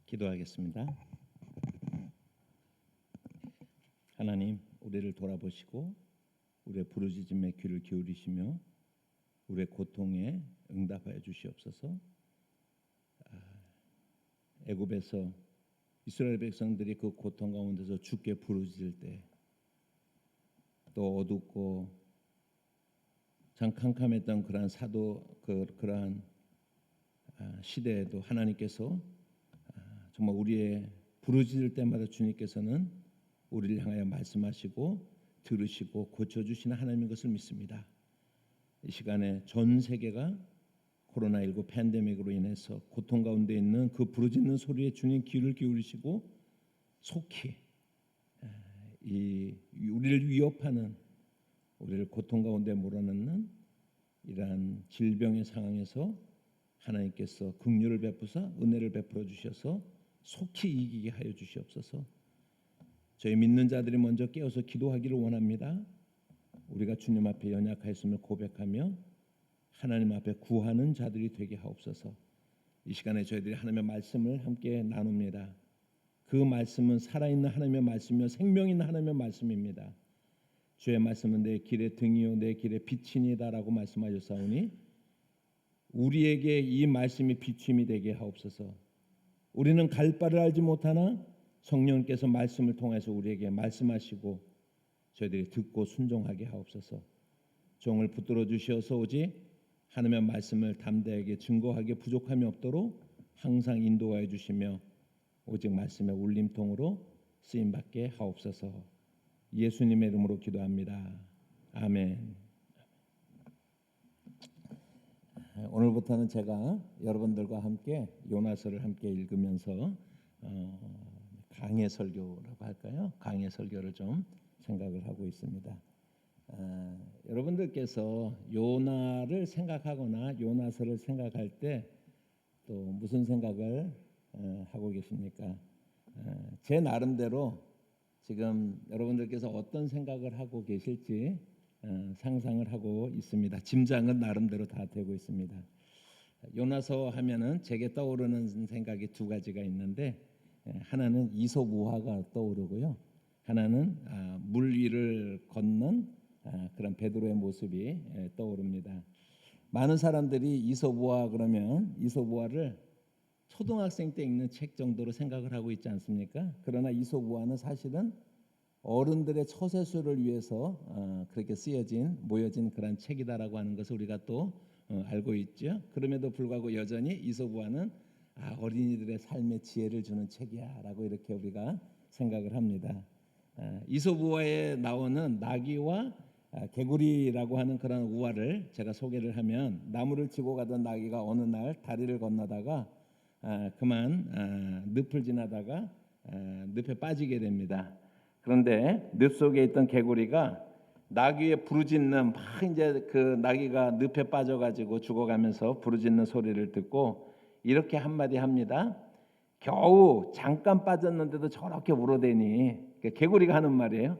기도하겠습니다. 하나님, 우리를 돌아보시고 우리의 부르짖음에 귀를 기울이시며 우리의 고통에 응답하여 주시옵소서. 애굽에서 이스라엘 백성들이 그 고통 가운데서 주께 부르짖을 때, 또 어둡고 참 캄캄했던 그러한 그러한 시대에도 하나님께서 정말 우리의 부르짖을 때마다 주님께서는 우리를 향하여 말씀하시고 들으시고 고쳐주시는 하나님인 것을 믿습니다. 이 시간에 전 세계가 코로나19 팬데믹으로 인해서 고통 가운데 있는 그 부르짖는 소리에 주님 귀를 기울이시고 속히 우리를 위협하는, 우리를 고통 가운데 몰아넣는 이러한 질병의 상황에서 하나님께서 긍휼을 베푸사 은혜를 베풀어 주셔서 속히 이기게 하여 주시옵소서. 저희 믿는 자들이 먼저 깨어서 기도하기를 원합니다. 우리가 주님 앞에 연약하였음을 고백하며 하나님 앞에 구하는 자들이 되게 하옵소서. 이 시간에 저희들이 하나님의 말씀을 함께 나눕니다. 그 말씀은 살아있는 하나님의 말씀이며 생명 있는 하나님의 말씀입니다. 주의 말씀은 내 길의 등이요 내 길의 빛이니다라고 말씀하셨사오니 우리에게 이 말씀이 비침이 되게 하옵소서. 우리는 갈 바를 알지 못하나 성령께서 말씀을 통해서 우리에게 말씀하시고 저희들이 듣고 순종하게 하옵소서. 종을 붙들어 주시어서 오직 하나님의 말씀을 담대하게 증거하게 부족함이 없도록 항상 인도하여 주시며 오직 말씀의 울림통으로 쓰임받게 하옵소서. 예수님의 이름으로 기도합니다. 아멘. 오늘부터는 제가 여러분들과 함께 요나서를 함께 읽으면서 강해 설교라고 할까요? 강해 설교를 좀 생각을 하고 있습니다. 여러분들께서 요나를 생각하거나 요나서를 생각할 때 또 무슨 생각을 하고 계십니까? 제 나름대로 지금 여러분들께서 어떤 생각을 하고 계실지 상상을 하고 있습니다. 짐작은 나름대로 다 되고 있습니다. 요나서 하면은 제게 떠오르는 생각이 두 가지가 있는데, 하나는 이솝우화가 떠오르고요, 하나는 물 위를 걷는 그런 베드로의 모습이 떠오릅니다. 많은 사람들이 이솝우화 그러면 이솝우화를 초등학생 때 읽는 책 정도로 생각을 하고 있지 않습니까? 그러나 이솝우화는 사실은 어른들의 처세술을 위해서 그렇게 모여진 그런 책이다라고 하는 것을 우리가 또 알고 있죠. 그럼에도 불구하고 여전히 이솝우화는 어린이들의 삶의 지혜를 주는 책이야라고 이렇게 우리가 생각을 합니다. 이솝우화에 나오는 나귀와 개구리라고 하는 그런 우화를 제가 소개를 하면, 나무를 지고 가던 나귀가 어느 날 다리를 건너다가 그만 늪을 지나다가 늪에 빠지게 됩니다. 그런데 늪 속에 있던 개구리가 나귀의 부르짖는, 막 이제 그 나귀가 늪에 빠져가지고 죽어가면서 부르짖는 소리를 듣고 이렇게 한마디 합니다. 겨우 잠깐 빠졌는데도 저렇게 울어대니, 개구리가 하는 말이에요.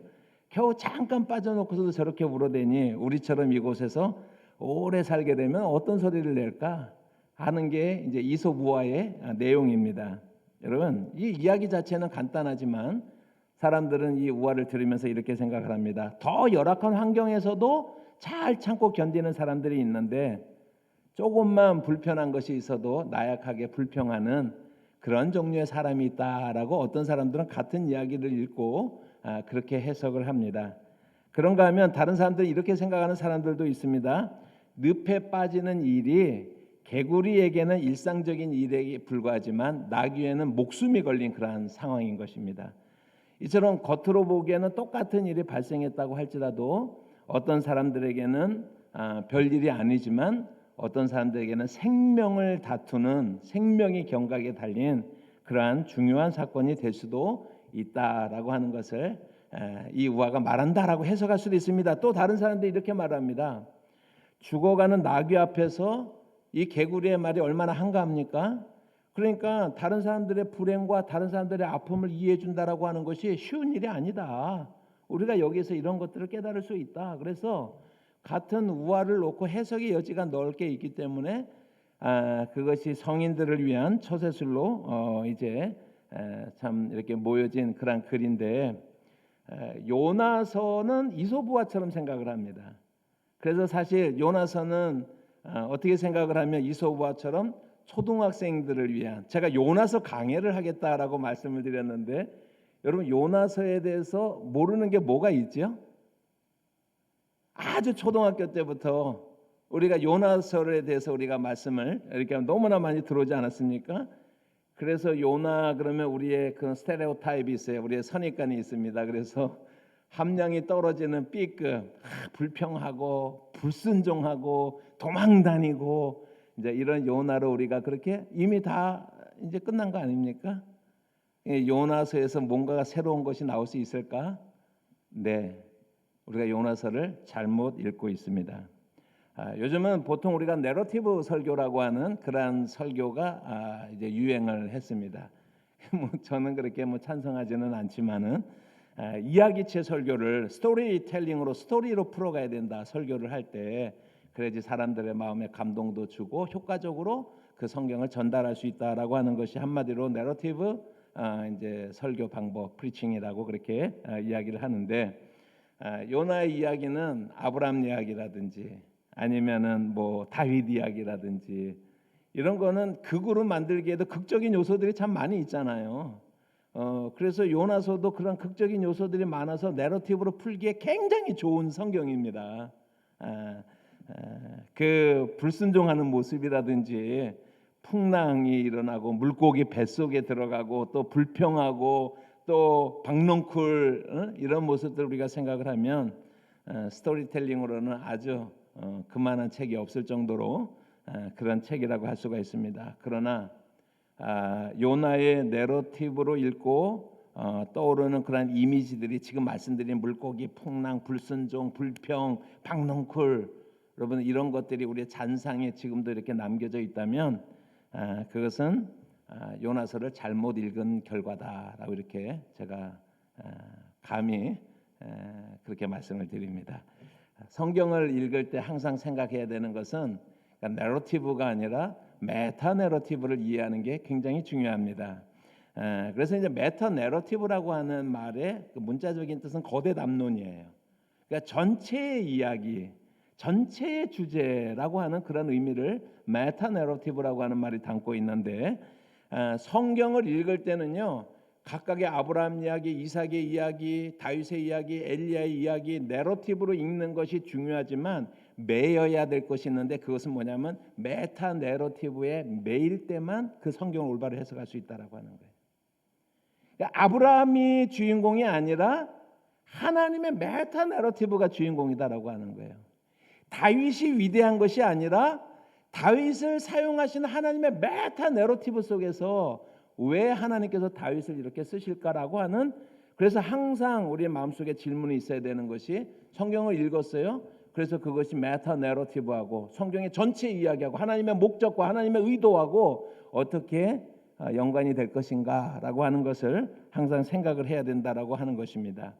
겨우 잠깐 빠져놓고서도 저렇게 울어대니 우리처럼 이곳에서 오래 살게 되면 어떤 소리를 낼까 하는 게 이제 이솝우화의 내용입니다. 여러분, 이 이야기 자체는 간단하지만 사람들은 이 우화를 들으면서 이렇게 생각을 합니다. 더 열악한 환경에서도 잘 참고 견디는 사람들이 있는데, 조금만 불편한 것이 있어도 나약하게 불평하는 그런 종류의 사람이 있다라고 어떤 사람들은 같은 이야기를 읽고 그렇게 해석을 합니다. 그런가 하면 다른 사람들이 이렇게 생각하는 사람들도 있습니다. 늪에 빠지는 일이 개구리에게는 일상적인 일에 불과하지만 나귀에는 목숨이 걸린 그러한 상황인 것입니다. 이처럼 겉으로 보기에는 똑같은 일이 발생했다고 할지라도 어떤 사람들에게는 별일이 아니지만 어떤 사람들에게는 생명을 다투는, 생명이 경각에 달린 그러한 중요한 사건이 될 수도 있다라고 하는 것을 이 우화가 말한다라고 해석할 수도 있습니다. 또 다른 사람들이 이렇게 말합니다. 죽어가는 나귀 앞에서 이 개구리의 말이 얼마나 한가합니까? 그러니까 다른 사람들의 불행과 다른 사람들의 아픔을 이해해 준다라고 하는 것이 쉬운 일이 아니다. 우리가 여기서 이런 것들을 깨달을 수 있다. 그래서 같은 우화를 놓고 해석의 여지가 넓게 있기 때문에 그것이 성인들을 위한 처세술로 이제 참 이렇게 모여진 그런 글인데 요나서는 이솝우화처럼 생각을 합니다. 그래서 사실 요나서는 어떻게 생각을 하면 이솝우화처럼 초등학생들을 위한, 제가 요나서 강해를 하겠다라고 말씀을 드렸는데 여러분 요나서에 대해서 모르는 게 뭐가 있죠? 아주 초등학교 때부터 우리가 요나서에 대해서 우리가 말씀을 이렇게 너무나 많이 들어오지 않았습니까? 그래서 요나 그러면 우리의 그 스테레오타입이 있어요. 우리의 선입관이 있습니다. 그래서 함량이 떨어지는 B급, 불평하고 불순종하고 도망다니고 이제 이런 요나로 우리가 그렇게 이미 다 이제 끝난 거 아닙니까? 요나서에서 뭔가가 새로운 것이 나올 수 있을까? 네, 우리가 요나서를 잘못 읽고 있습니다. 요즘은 보통 우리가 내러티브 설교라고 하는 그러한 설교가 이제 유행을 했습니다. 뭐 저는 그렇게 뭐 찬성하지는 않지만은 이야기체 설교를 스토리텔링으로 스토리로 풀어가야 된다. 설교를 할 때 그래야지 사람들의 마음에 감동도 주고 효과적으로 그 성경을 전달할 수 있다라고 하는 것이 한마디로 내러티브 이제 설교 방법 프리칭이라고 그렇게 이야기를 하는데 요나의 이야기는 아브라함 이야기라든지 아니면은 뭐 다윗 이야기라든지 이런 거는 극으로 만들기에도 극적인 요소들이 참 많이 있잖아요. 그래서 요나서도 그런 극적인 요소들이 많아서 내러티브로 풀기에 굉장히 좋은 성경입니다. 그 불순종하는 모습이라든지 풍랑이 일어나고 물고기 뱃속에 들어가고 또 불평하고 또 박넝쿨 이런 모습들 우리가 생각을 하면 스토리텔링으로는 아주 그만한 책이 없을 정도로 그런 책이라고 할 수가 있습니다. 그러나 요나의 내러티브로 읽고 떠오르는 그런 이미지들이 지금 말씀드린 물고기, 풍랑, 불순종, 불평, 박넝쿨 여러분 이런 것들이 우리의 잔상에 지금도 이렇게 남겨져 있다면 그것은 요나서를 잘못 읽은 결과다라고 이렇게 제가 감히 그렇게 말씀을 드립니다. 성경을 읽을 때 항상 생각해야 되는 것은 내러티브가 아니라 메타 내러티브를 이해하는 게 굉장히 중요합니다. 그래서 이제 메타 내러티브라고 하는 말의 그 문자적인 뜻은 거대 담론이에요. 그러니까 전체의 이야기, 전체의 주제라고 하는 그런 의미를 메타 내러티브라고 하는 말이 담고 있는데 성경을 읽을 때는요. 각각의 아브라함 이야기, 이삭의 이야기, 다윗의 이야기, 엘리야의 이야기 내러티브로 읽는 것이 중요하지만 매여야 될 것이 있는데 그것은 뭐냐면 메타 내러티브에 매일 때만 그 성경을 올바로 해석할 수 있다라고 하는 거예요. 그러니까 아브라함이 주인공이 아니라 하나님의 메타 내러티브가 주인공이다라고 하는 거예요. 다윗이 위대한 것이 아니라 다윗을 사용하시는 하나님의 메타 내러티브 속에서 왜 하나님께서 다윗을 이렇게 쓰실까라고 하는 그래서 항상 우리의 마음속에 질문이 있어야 되는 것이 성경을 읽었어요. 그래서 그것이 메타 내러티브하고 성경의 전체 이야기하고 하나님의 목적과 하나님의 의도하고 어떻게 연관이 될 것인가라고 하는 것을 항상 생각을 해야 된다라고 하는 것입니다.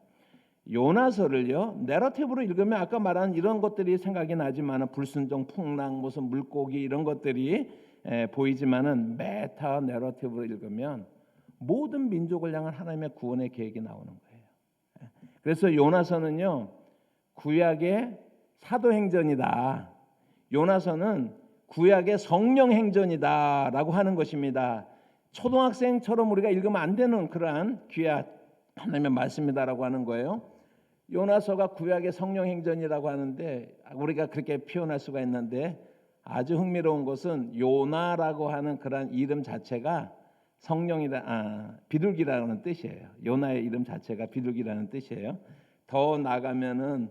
요나서를요 내러티브로 읽으면 아까 말한 이런 것들이 생각이 나지만 불순종, 풍랑, 무슨 물고기 이런 것들이 보이지만은 메타 내러티브로 읽으면 모든 민족을 향한 하나님의 구원의 계획이 나오는 거예요. 그래서 요나서는요 구약의 사도행전이다. 요나서는 구약의 성령행전이다라고 하는 것입니다. 초등학생처럼 우리가 읽으면 안 되는 그러한 귀한 하나님의 말씀이다라고 하는 거예요. 요나서가 구약의 성령행전이라고 하는데 우리가 그렇게 표현할 수가 있는데 아주 흥미로운 것은 요나라고 하는 그런 이름 자체가 성령이다, 비둘기라는 뜻이에요. 요나의 이름 자체가 비둘기라는 뜻이에요. 더 나가면은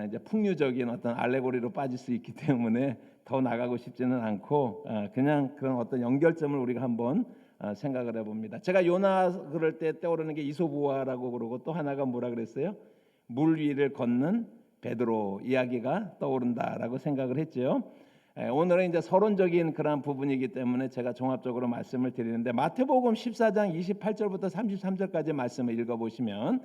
이제 풍류적인 어떤 알레고리로 빠질 수 있기 때문에 더 나가고 싶지는 않고 그냥 그런 어떤 연결점을 우리가 한번 생각을 해봅니다. 제가 요나 그럴 때 떠오르는 게 이솝우화라고 그러고 또 하나가 뭐라 그랬어요? 물 위를 걷는 베드로 이야기가 떠오른다라고 생각을 했죠. 오늘은 이제 서론적인 그런 부분이기 때문에 제가 종합적으로 말씀을 드리는데 마태복음 14장 28절부터 33절까지 말씀을 읽어보시면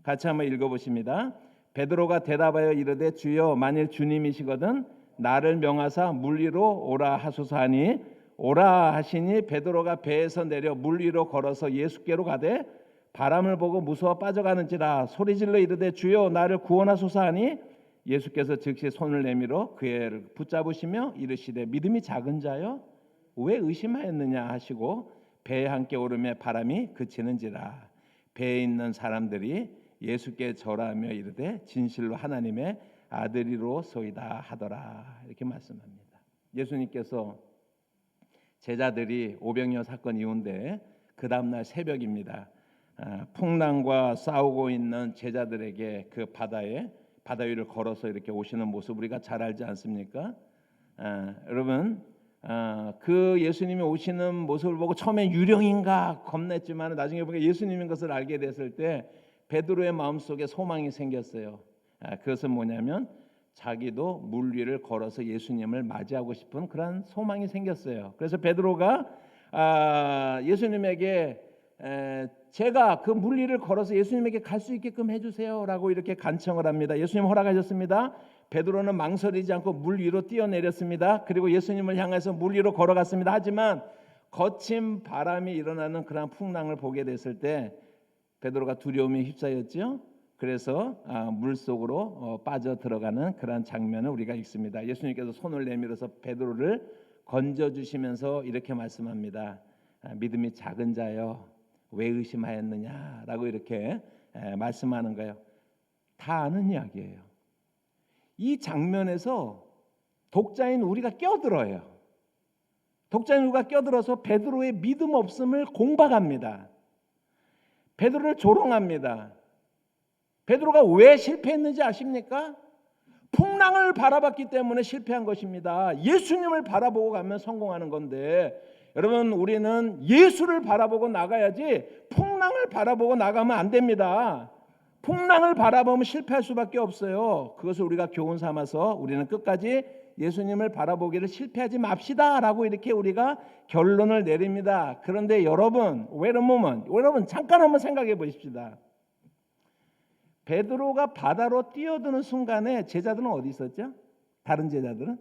같이 한번 읽어보십니다. 베드로가 대답하여 이르되 주여 만일 주님이시거든 나를 명하사 물 위로 오라 하소서 하니 오라 하시니 베드로가 배에서 내려 물 위로 걸어서 예수께로 가되 바람을 보고 무서워 빠져가는지라 소리질러 이르되 주여 나를 구원하소서 하니 예수께서 즉시 손을 내밀어 그의 붙잡으시며 이르시되 믿음이 작은 자여 왜 의심하였느냐 하시고 배에 함께 오르며 바람이 그치는지라 배에 있는 사람들이 예수께 절하며 이르되 진실로 하나님의 아들이로소이다 하더라. 이렇게 말씀합니다. 예수님께서 제자들이 오병이어 사건 이후인데 그 다음날 새벽입니다. 풍랑과 싸우고 있는 제자들에게 그 바다 위를 걸어서 이렇게 오시는 모습 우리가 잘 알지 않습니까? 여러분 그 예수님이 오시는 모습을 보고 처음에 유령인가 겁냈지만 나중에 보니까 예수님인 것을 알게 됐을 때 베드로의 마음속에 소망이 생겼어요. 그것은 뭐냐면 자기도 물 위를 걸어서 예수님을 맞이하고 싶은 그런 소망이 생겼어요. 그래서 베드로가 예수님에게 제가 그 물 위를 걸어서 예수님에게 갈 수 있게끔 해주세요라고 이렇게 간청을 합니다. 예수님 허락하셨습니다. 베드로는 망설이지 않고 물 위로 뛰어내렸습니다. 그리고 예수님을 향해서 물 위로 걸어갔습니다. 하지만 거친 바람이 일어나는 그런 풍랑을 보게 됐을 때 베드로가 두려움에 휩싸였죠. 그래서 물 속으로 빠져 들어가는 그런 장면을 우리가 읽습니다. 예수님께서 손을 내밀어서 베드로를 건져 주시면서 이렇게 말씀합니다. 믿음이 작은 자여 왜 의심하였느냐라고 이렇게 말씀하는 거예요. 다 아는 이야기예요. 이 장면에서 독자인 우리가 껴들어요. 독자인 우리가 껴들어서 베드로의 믿음 없음을 공박합니다. 베드로를 조롱합니다. 베드로가 왜 실패했는지 아십니까? 풍랑을 바라봤기 때문에 실패한 것입니다. 예수님을 바라보고 가면 성공하는 건데 여러분 우리는 예수를 바라보고 나가야지 풍랑을 바라보고 나가면 안 됩니다. 풍랑을 바라보면 실패할 수밖에 없어요. 그것을 우리가 교훈 삼아서 우리는 끝까지 예수님을 바라보기를 실패하지 맙시다라고 이렇게 우리가 결론을 내립니다. 그런데 여러분, 여러분 잠깐 한번 생각해 보십시다. 베드로가 바다로 뛰어드는 순간에 제자들은 어디 있었죠? 다른 제자들은?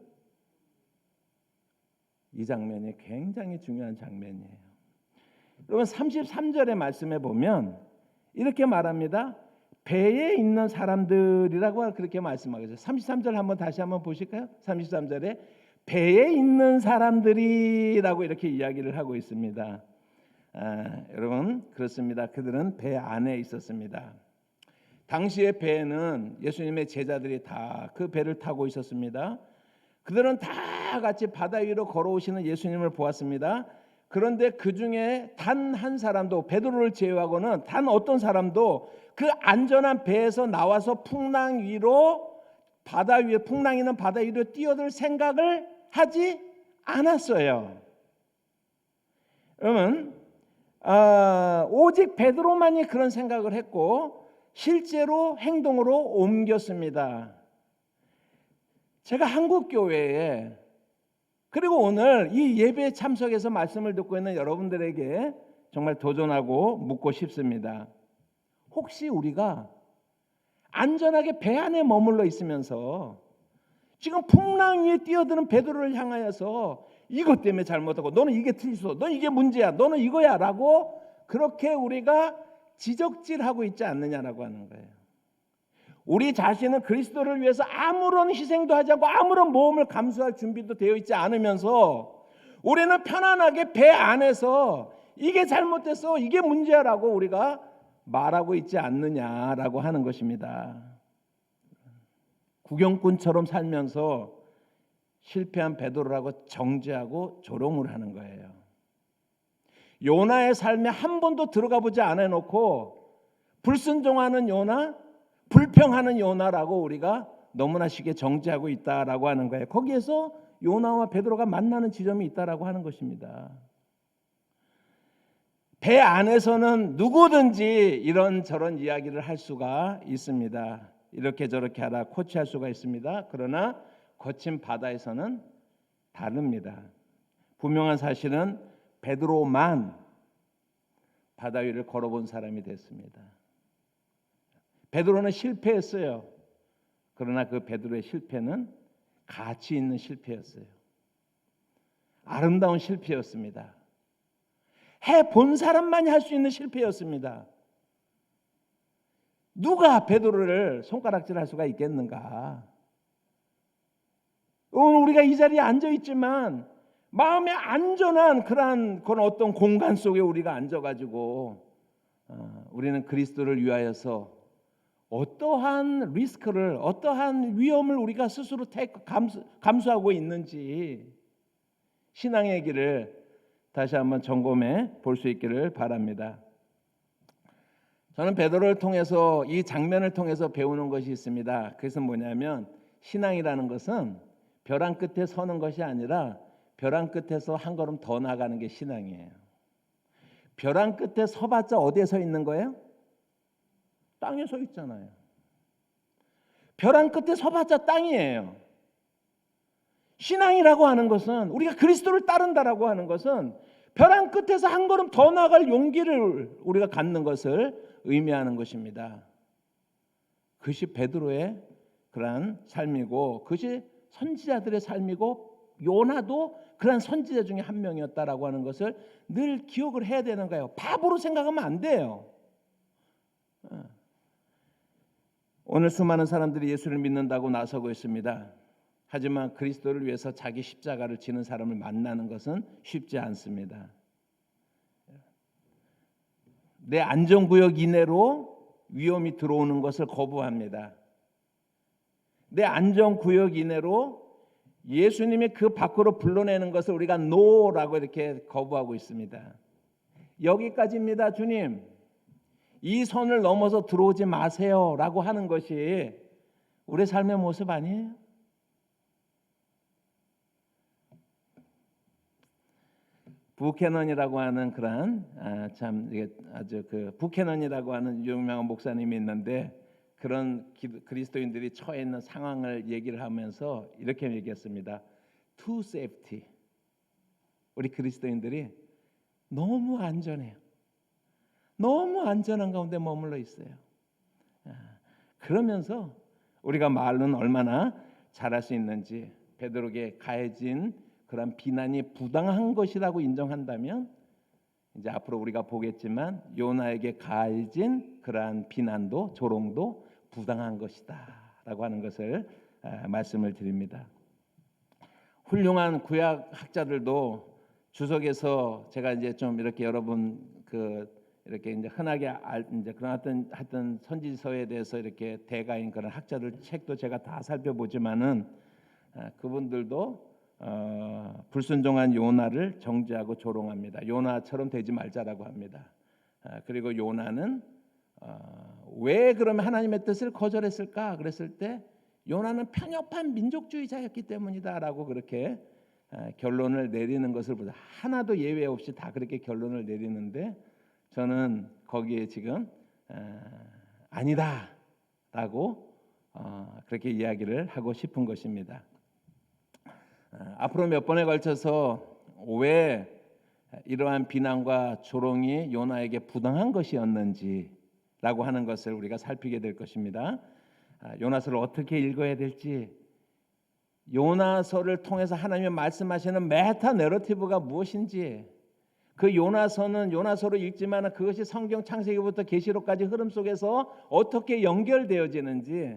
이 장면이 굉장히 중요한 장면이에요. 여러분 33절의 말씀에 보면 이렇게 말합니다. 배에 있는 사람들이라고 그렇게 말씀하겠어요. 33절 한번 다시 한번 보실까요? 33절에 배에 있는 사람들이라고 이렇게 이야기를 하고 있습니다. 여러분 그렇습니다. 그들은 배 안에 있었습니다. 당시의 배에는 예수님의 제자들이 다 그 배를 타고 있었습니다. 그들은 다 같이 바다 위로 걸어오시는 예수님을 보았습니다. 그런데 그 중에 단 한 사람도 베드로를 제외하고는 단 어떤 사람도 그 안전한 배에서 나와서 풍랑 위로 풍랑 있는 바다 위로 뛰어들 생각을 하지 않았어요. 여러분 오직 베드로만이 그런 생각을 했고 실제로 행동으로 옮겼습니다. 제가 한국 교회에 그리고 오늘 이 예배에 참석해서 말씀을 듣고 있는 여러분들에게 정말 도전하고 묻고 싶습니다. 혹시 우리가 안전하게 배 안에 머물러 있으면서 지금 풍랑 위에 뛰어드는 베드로를 향하여서 이것 때문에 잘못하고 너는 이게 틀렸어, 너는 이게 문제야, 너는 이거야 라고 그렇게 우리가 지적질하고 있지 않느냐라고 하는 거예요. 우리 자신은 그리스도를 위해서 아무런 희생도 하지 않고 아무런 모험을 감수할 준비도 되어 있지 않으면서 우리는 편안하게 배 안에서 이게 잘못됐어, 이게 문제야라고 우리가 말하고 있지 않느냐라고 하는 것입니다. 구경꾼처럼 살면서 실패한 베드로라고 정죄하고 조롱을 하는 거예요. 요나의 삶에 한 번도 들어가 보지 않아 놓고 불순종하는 요나, 불평하는 요나라고 우리가 너무나 쉽게 정죄하고 있다라고 하는 거예요. 거기에서 요나와 베드로가 만나는 지점이 있다라고 하는 것입니다. 배 안에서는 누구든지 이런저런 이야기를 할 수가 있습니다. 이렇게 저렇게 하라 코치할 수가 있습니다. 그러나 거친 바다에서는 다릅니다. 분명한 사실은 베드로만 바다 위를 걸어본 사람이 됐습니다. 베드로는 실패했어요. 그러나 그 베드로의 실패는 가치 있는 실패였어요. 아름다운 실패였습니다. 해본 사람만이 할 수 있는 실패였습니다. 누가 베드로를 손가락질할 수가 있겠는가? 오늘 우리가 이 자리에 앉아 있지만 마음의 안전한 그런 어떤 공간 속에 우리가 앉아가지고 우리는 그리스도를 위하여서 어떠한 리스크를, 어떠한 위험을 우리가 스스로 감수하고 있는지 신앙의 길을 다시 한번 점검해 볼 수 있기를 바랍니다. 저는 베드로를 통해서, 이 장면을 통해서 배우는 것이 있습니다. 그것은 뭐냐면, 신앙이라는 것은 벼랑 끝에 서는 것이 아니라 벼랑 끝에서 한 걸음 더 나가는 게 신앙이에요. 벼랑 끝에 서봤자 어디에 서 있는 거예요? 땅에 서 있잖아요. 벼랑 끝에 서봤자 땅이에요. 신앙이라고 하는 것은, 우리가 그리스도를 따른다라고 하는 것은 벼랑 끝에서 한 걸음 더 나갈 용기를 우리가 갖는 것을 의미하는 것입니다. 그것이 베드로의 그러한 삶이고, 그것이 선지자들의 삶이고, 요나도 그러한 선지자 중에 한 명이었다라고 하는 것을 늘 기억을 해야 되는 거예요. 바보로 생각하면 안 돼요. 오늘 수많은 사람들이 예수를 믿는다고 나서고 있습니다. 하지만 그리스도를 위해서 자기 십자가를 지는 사람을 만나는 것은 쉽지 않습니다. 내 안전구역 이내로 위험이 들어오는 것을 거부합니다. 내 안전구역 이내로 예수님이 그 밖으로 불러내는 것을 우리가 노라고 이렇게 거부하고 있습니다. 여기까지입니다, 주님. 이 선을 넘어서 들어오지 마세요 라고 하는 것이 우리 삶의 모습 아니에요? 부캐넌이라고 하는 그런 아주 부캐넌이라고 하는 유명한 목사님이 있는데, 그런 그리스도인들이 처해 있는 상황을 얘기를 하면서 이렇게 얘기했습니다. Too safety. 우리 그리스도인들이 너무 안전해요. 너무 안전한 가운데 머물러 있어요. 그러면서 우리가 말은 얼마나 잘할 수 있는지, 베드로에게 가해진 그런 비난이 부당한 것이라고 인정한다면, 이제 앞으로 우리가 보겠지만 요나에게 가해진 그러한 비난도, 조롱도 부당한 것이다라고 하는 것을 말씀을 드립니다. 훌륭한 구약 학자들도 주석에서, 제가 이제 좀 이렇게 여러분 이렇게 이제 흔하게 이제 그런 하여튼 선지서에 대해서 이렇게 대가인 그런 학자들 책도 제가 다 살펴보지만은 그분들도 불순종한 요나를 정죄하고 조롱합니다. 요나처럼 되지 말자라고 합니다. 그리고 요나는 왜 그러면 하나님의 뜻을 거절했을까? 그랬을 때 요나는 편협한 민족주의자였기 때문이다라고 그렇게 결론을 내리는 것을 보자. 하나도 예외 없이 다 그렇게 결론을 내리는데, 저는 거기에 지금 아니다라고 그렇게 이야기를 하고 싶은 것입니다. 앞으로 몇 번에 걸쳐서 왜 이러한 비난과 조롱이 요나에게 부당한 것이었는지라고 하는 것을 우리가 살피게 될 것입니다. 요나서를 어떻게 읽어야 될지, 요나서를 통해서 하나님이 말씀하시는 메타 내러티브가 무엇인지, 그 요나서는 요나서로 읽지만 그것이 성경 창세기부터 계시록까지 흐름 속에서 어떻게 연결되어지는지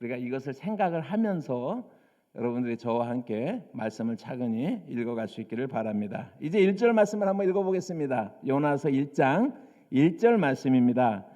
우리가 이것을 생각을 하면서 여러분들이 저와 함께 말씀을 차근히 읽어갈 수 있기를 바랍니다. 이제 1절 말씀을 한번 읽어보겠습니다. 요나서 1장 1절 말씀입니다.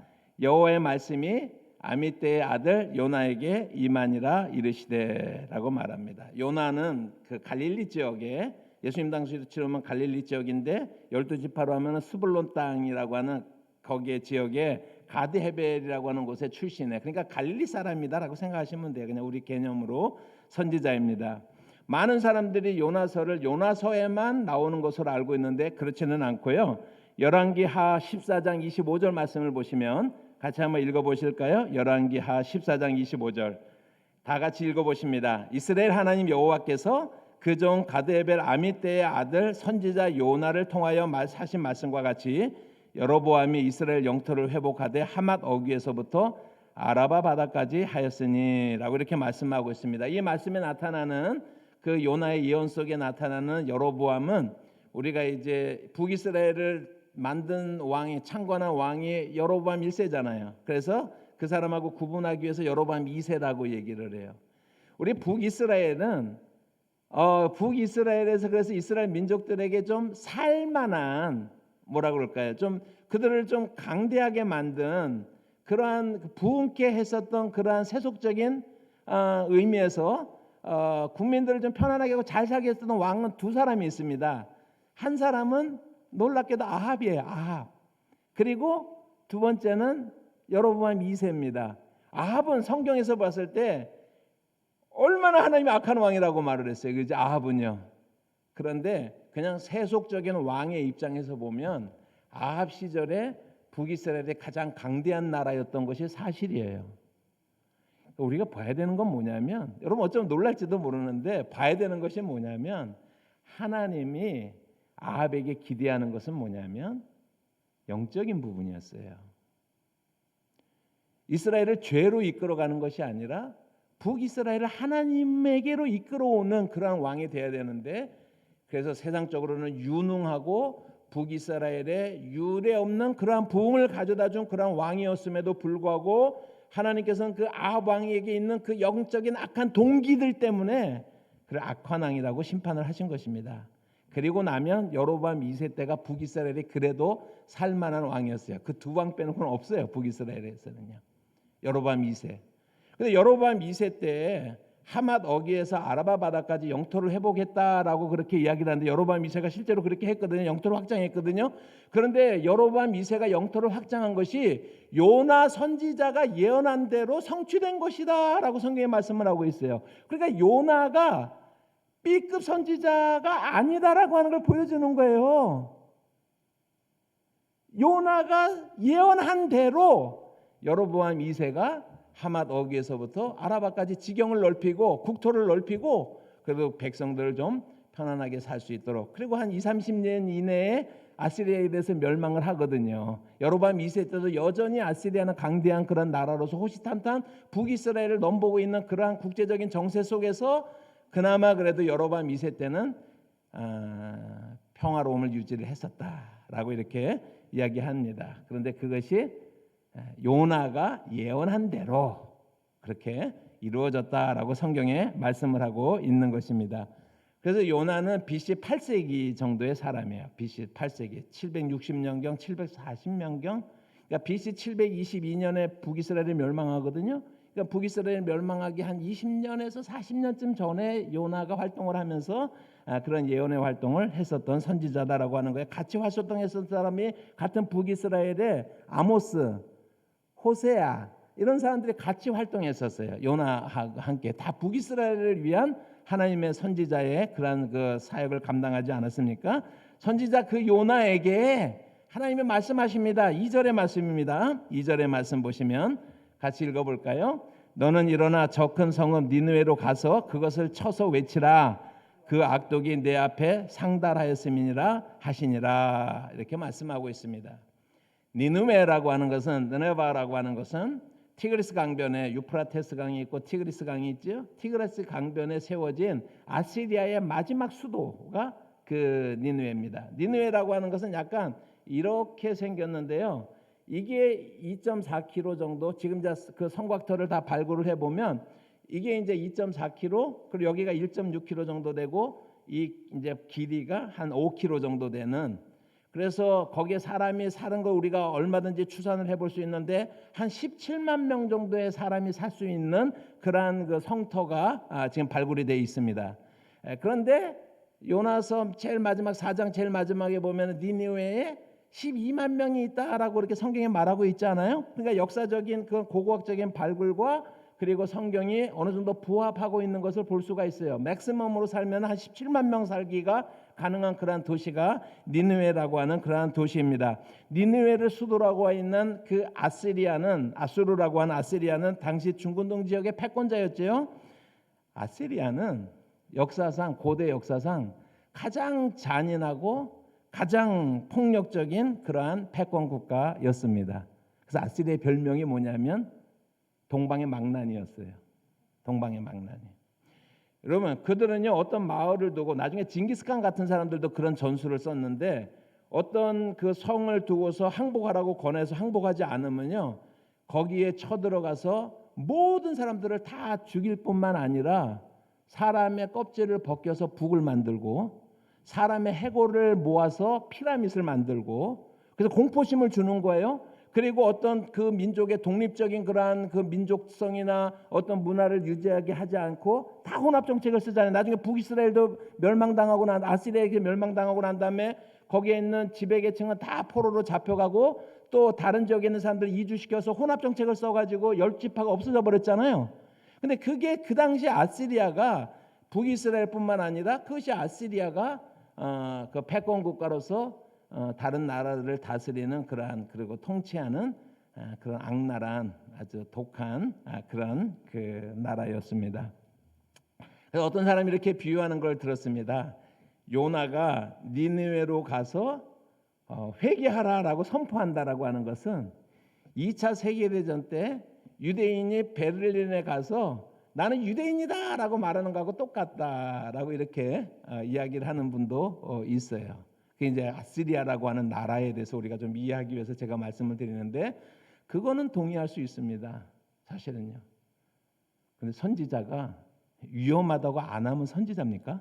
여호와의 말씀이 아미떼의 아들 요나에게 임하니라 이르시되라고 말합니다. 요나는 그 갈릴리 지역에, 예수님 당시로 치르면 갈릴리 지역인데 12지파로 하면 스불론 땅이라고 하는 거기에 지역에 가드 헤벨이라고 하는 곳에 출신해. 그러니까 갈릴리 사람이다라고 생각하시면 돼요. 그냥 우리 개념으로 선지자입니다. 많은 사람들이 요나서를 요나서에만 나오는 것으로 알고 있는데 그렇지는 않고요. 열왕기하 14장 25절 말씀을 보시면 같이 한번 읽어보실까요? 열왕기하 14장 25절 다 같이 읽어보십니다. 이스라엘 하나님 여호와께서 그 종 가드헤벨 아미떼의 아들 선지자 요나를 통하여 하신 말씀과 같이 여로보암이 이스라엘 영토를 회복하되 하맛 어귀에서부터 아라바 바다까지 하였으니라고 이렇게 말씀하고 있습니다. 이 말씀에 나타나는 그 요나의 예언 속에 나타나는 여로보암은 우리가 이제 북이스라엘을 만든 왕이 창건한 왕이 여로보암 1세잖아요. 그래서 그 사람하고 구분하기 위해서 여로보암 2세라고 얘기를 해요. 우리 북이스라엘은 북이스라엘에서 그래서 이스라엘 민족들에게 좀 살만한 뭐라 그럴까요? 좀 그들을 좀 강대하게 만든 그러한 부흥케 했었던 그러한 세속적인 의미에서 국민들을 좀 편안하게 하고 잘 살게 했던 왕은 두 사람이 있습니다. 한 사람은 놀랍게도 아합이에요. 아합. 그리고 두 번째는 여로보암 2세입니다. 아합은 성경에서 봤을 때 얼마나 하나님이 악한 왕이라고 말을 했어요. 그죠? 아합은요. 그런데 그냥 세속적인 왕의 입장에서 보면 아합 시절에 북이스라엘의 가장 강대한 나라였던 것이 사실이에요. 우리가 봐야 되는 건 뭐냐면, 여러분 어쩌면 놀랄지도 모르는데 봐야 되는 것이 뭐냐면, 하나님이 아합에게 기대하는 것은 뭐냐면 영적인 부분이었어요. 이스라엘을 죄로 이끌어가는 것이 아니라 북이스라엘을 하나님에게로 이끌어오는 그러한 왕이 되어야 되는데, 그래서 세상적으로는 유능하고 북이스라엘에 유례 없는 그러한 부흥을 가져다 준 그러한 왕이었음에도 불구하고 하나님께서는 그 아합 왕에게 있는 그 영적인 악한 동기들 때문에 그를 악한 왕이라고 심판을 하신 것입니다. 그리고 나면 여로보암 2세 때가 북이스라엘이 그래도 살만한 왕이었어요. 그 두 왕 빼놓고는 없어요. 북이스라엘에서는요. 여로보암 2세. 근데 여로보암 2세 때 하맛 어귀에서 아라바 바다까지 영토를 회복했다라고 그렇게 이야기를 하는데, 여로보암 2세가 실제로 그렇게 했거든요. 영토를 확장했거든요. 그런데 여로보암 2세가 영토를 확장한 것이 요나 선지자가 예언한 대로 성취된 것이다라고 성경에 말씀을 하고 있어요. 그러니까 요나가 B급 선지자가 아니다라고 하는 걸 보여주는 거예요. 요나가 예언한 대로 여로보암 2세가 하맛 어귀에서부터 아라바까지 지경을 넓히고 국토를 넓히고, 그리고 백성들을 좀 편안하게 살 수 있도록, 그리고 한 20-30년 이내에 아시리아에 대해서 멸망을 하거든요. 여로보암 2세 때도 여전히 아시리아는 강대한 그런 나라로서 호시탐탐 북이스라엘을 넘보고 있는 그러한 국제적인 정세 속에서 그나마 그래도 여로보암 2세 때는 평화로움을 유지를 했었다라고 이렇게 이야기합니다. 그런데 그것이 요나가 예언한 대로 그렇게 이루어졌다라고 성경에 말씀을 하고 있는 것입니다. 그래서 요나는 BC 8세기 정도의 사람이에요. BC 8세기 760년경 740년경, 그러니까 BC 722년에 북이스라엘이 멸망하거든요. 그러니까 북이스라엘 멸망하기 한 20년에서 40년쯤 전에 요나가 활동을 하면서 그런 예언의 활동을 했었던 선지자다라고 하는 거예요. 같이 활동했었던 사람이 같은 북이스라엘의 아모스, 호세아 이런 사람들이 같이 활동했었어요. 요나와 함께 다 북이스라엘을 위한 하나님의 선지자의 그런 그 사역을 감당하지 않았습니까? 선지자 그 요나에게 하나님이 말씀하십니다. 2절의 말씀입니다. 2절의 말씀 보시면 같이 읽어볼까요? 너는 일어나 저 큰 성읍 니느웨로 가서 그것을 쳐서 외치라. 그 악독이 내 앞에 상달하였음이니라 하시니라. 이렇게 말씀하고 있습니다. 니느웨라고 하는 것은, 느네바라고 하는 것은 티그리스 강변에 유프라테스 강이 있고 티그리스 강이 있죠. 티그리스 강변에 세워진 아시리아의 마지막 수도가 그 니느웨입니다. 니느웨라고 하는 것은 약간 이렇게 생겼는데요. 이게 2.4km 정도, 지금 그 성곽터를 다 발굴을 해보면 이게 이제 2.4km, 그리고 여기가 1.6km 정도 되고, 이 이제 길이가 한 5km 정도 되는, 그래서 거기에 사람이 사는 거 우리가 얼마든지 추산을 해볼 수 있는데 한 17만 명 정도의 사람이 살 수 있는 그러한 그 성터가 지금 발굴이 되어 있습니다. 그런데 요나서 제일 마지막 4장 제일 마지막에 보면 니느웨에 12만 명이 있다라고 그렇게 성경에 말하고 있지 않아요? 그러니까 역사적인 그 고고학적인 발굴과 그리고 성경이 어느 정도 부합하고 있는 것을 볼 수가 있어요. 맥시멈으로 살면 한 17만 명 살기가 가능한 그러한 도시가 니느웨라고 하는 그러한 도시입니다. 니느웨를 수도라고 하고 있는 그 아수르라고 하는 아시리아는 당시 중근동 지역의 패권자였죠. 아시리아는 역사상, 고대 역사상 가장 잔인하고 가장 폭력적인 그러한 패권 국가였습니다. 그래서 아시리아의 별명이 뭐냐면 동방의 망난이었어요. 동방의 망난이. 여러분, 그들은요 어떤 마을을 두고, 나중에 징기스칸 같은 사람들도 그런 전술을 썼는데, 어떤 그 성을 두고서 항복하라고 권해서 항복하지 않으면요 거기에 쳐들어가서 모든 사람들을 다 죽일 뿐만 아니라 사람의 껍질을 벗겨서 북을 만들고 사람의 해골을 모아서 피라밋을 만들고, 그래서 공포심을 주는 거예요. 그리고 어떤 그 민족의 독립적인 그러한 그 민족성이나 어떤 문화를 유지하게 하지 않고 다 혼합 정책을 쓰잖아요. 나중에 북이스라엘도 멸망당하고 아시리아에게 멸망당하고 난 다음에 거기에 있는 지배계층은 다 포로로 잡혀가고, 또 다른 지역에 있는 사람들 이주시켜서 혼합 정책을 써가지고 열 지파가 없어져 버렸잖아요. 근데 그게 그 당시 아시리아가 북이스라엘뿐만 아니라 그것이 아시리아가 그 패권 국가로서 다른 나라들을 다스리는 그러한, 그리고 통치하는 그런 악랄한 아주 독한 그런 그 나라였습니다. 그래서 어떤 사람이 이렇게 비유하는 걸 들었습니다. 요나가 니느웨로 가서 회개하라라고 선포한다라고 하는 것은 2차 세계대전 때 유대인이 베를린에 가서 나는 유대인이다라고 말하는 거하고 똑같다라고 이렇게 이야기를 하는 분도 있어요. 그게 이제 아시리아라고 하는 나라에 대해서 우리가 좀 이해하기 위해서 제가 말씀을 드리는데, 그거는 동의할 수 있습니다. 사실은요. 근데 선지자가 위험하다고 안 하면 선지자입니까?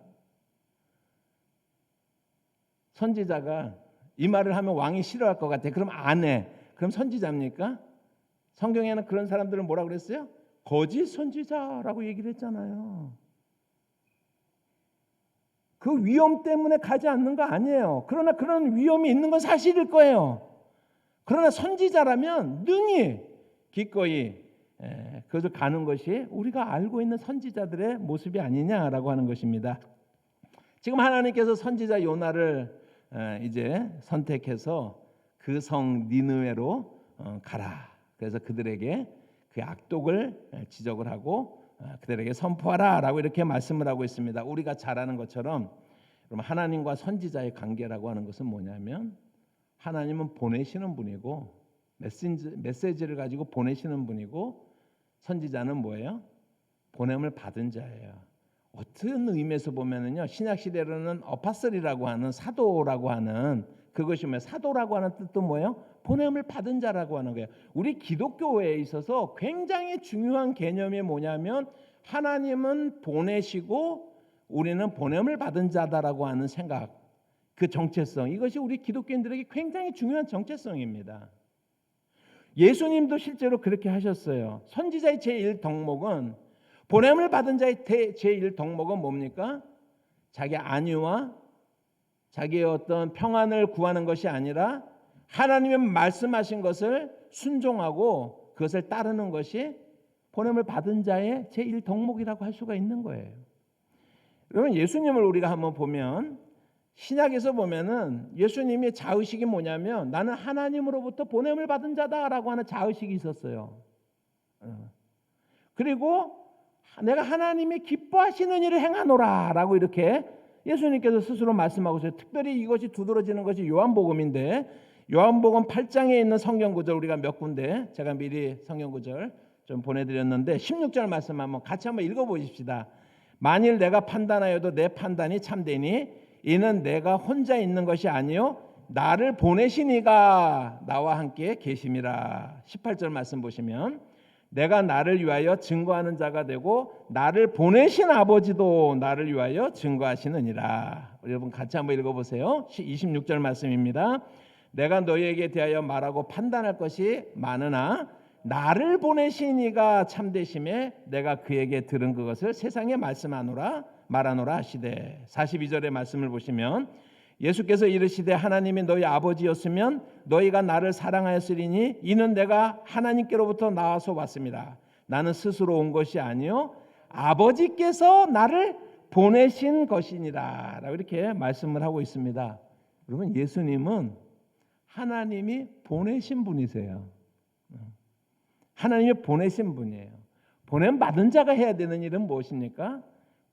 선지자가 이 말을 하면 왕이 싫어할 것 같아. 그럼 안 해. 그럼 선지자입니까? 성경에는 그런 사람들을 뭐라고 그랬어요? 거짓 선지자라고 얘기를 했잖아요. 그 위험 때문에 가지 않는 거 아니에요. 그러나 그런 위험이 있는 건 사실일 거예요. 그러나 선지자라면 능히 기꺼이 그것을 가는 것이 우리가 알고 있는 선지자들의 모습이 아니냐라고 하는 것입니다. 지금 하나님께서 선지자 요나를 이제 선택해서 그 성 니느웨로 가라. 그래서 그들에게 그 악독을 지적을 하고 그들에게 선포하라라고 이렇게 말씀을 하고 있습니다. 우리가 잘 아는 것처럼 그럼 하나님과 선지자의 관계라고 하는 것은 뭐냐면, 하나님은 보내시는 분이고 메시지를 가지고 보내시는 분이고, 선지자는 뭐예요? 보냄을 받은 자예요. 어떤 의미에서 보면은요, 신약 시대로는 어파슬이라고 하는 사도라고 하는 그것이 뭐예요? 사도라고 하는 뜻도 뭐예요? 보냄을 받은 자라고 하는 거예요. 우리 기독교에 있어서 굉장히 중요한 개념이 뭐냐면, 하나님은 보내시고 우리는 보냄을 받은 자다라고 하는 생각, 그 정체성, 이것이 우리 기독교인들에게 굉장히 중요한 정체성입니다. 예수님도 실제로 그렇게 하셨어요. 선지자의 제1덕목은, 보냄을 받은 자의 제1덕목은 뭡니까? 자기 안위와 자기의 어떤 평안을 구하는 것이 아니라 하나님이 말씀하신 것을 순종하고 그것을 따르는 것이 보냄을 받은 자의 제1덕목이라고 할 수가 있는 거예요. 여러분, 예수님을 우리가 한번 보면, 신약에서 보면은 예수님의 자의식이 뭐냐면, 나는 하나님으로부터 보냄을 받은 자다라고 하는 자의식이 있었어요. 그리고 내가 하나님이 기뻐하시는 일을 행하노라라고 이렇게 예수님께서 스스로 말씀하고 있어요. 특별히 이것이 두드러지는 것이 요한복음인데, 요한복음 8장에 있는 성경 구절 우리가 몇 군데 제가 미리 성경 구절 좀 보내드렸는데, 16절 말씀 한번 같이 한번 읽어보십시다. 만일 내가 판단하여도 내 판단이 참되니 이는 내가 혼자 있는 것이 아니요 나를 보내신 이가 나와 함께 계심이라. 18절 말씀 보시면, 내가 나를 위하여 증거하는 자가 되고 나를 보내신 아버지도 나를 위하여 증거하시느니라. 여러분 같이 한번 읽어보세요. 26절 말씀입니다. 내가 너희에게 대하여 말하고 판단할 것이 많으나 나를 보내신 이가 참되심에 내가 그에게 들은 그것을 세상에 말하노라 하시되. 42절의 말씀을 보시면, 예수께서 이르시되 하나님이 너희 아버지였으면 너희가 나를 사랑하였으리니 이는 내가 하나님께로부터 나와서 왔습니다. 나는 스스로 온 것이 아니요 아버지께서 나를 보내신 것이니라 라고 이렇게 말씀을 하고 있습니다. 여러분, 예수님은 하나님이 보내신 분이세요. 하나님이 보내신 분이에요. 보냄 받은 자가 해야 되는 일은 무엇입니까?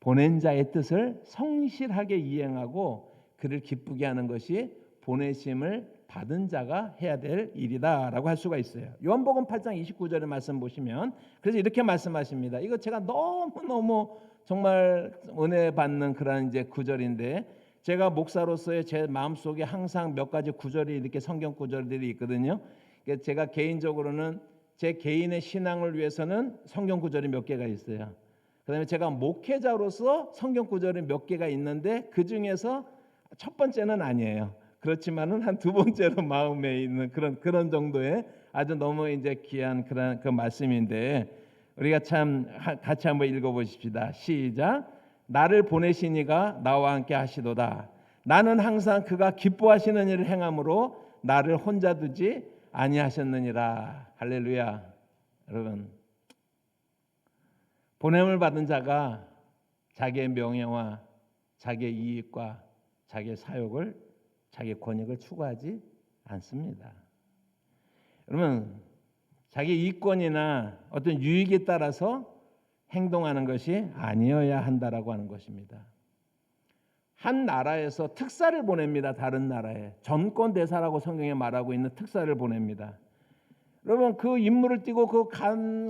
보낸 자의 뜻을 성실하게 이행하고 그를 기쁘게 하는 것이 보내심을 받은 자가 해야 될 일이다라고 할 수가 있어요. 요한복음 8장 29절의 말씀 보시면 그래서 이렇게 말씀하십니다. 이거 제가 너무 정말 은혜 받는 그런 이제 구절인데 제가 목사로서의 제 마음속에 항상 몇 가지 구절이 이렇게 성경 구절들이 있거든요. 제가 개인적으로는 제 개인의 신앙을 위해서는 성경 구절이 몇 개가 있어요. 그다음에 제가 목회자로서 성경 구절이 몇 개가 있는데 그 중에서 첫 번째는 아니에요. 그렇지만은 한 두 번째로 마음에 있는 그런 정도의 아주 너무 이제 귀한 그런 그 말씀인데 우리가 참 같이 한번 읽어보십시다. 시작. 나를 보내신 이가 나와 함께 하시도다. 나는 항상 그가 기뻐하시는 일을 행함으로 나를 혼자 두지 아니하셨느니라. 할렐루야. 여러분, 보냄을 받은 자가 자기의 명예와 자기의 이익과 자기의 사욕을 자기의 권익을 추구하지 않습니다. 여러분, 자기 이권이나 어떤 유익에 따라서 행동하는 것이 아니어야 한다라고 하는 것입니다. 한 나라에서 특사를 보냅니다. 다른 나라에 전권 대사라고 성경에 말하고 있는 특사를 보냅니다. 여러분 그 임무를 띠고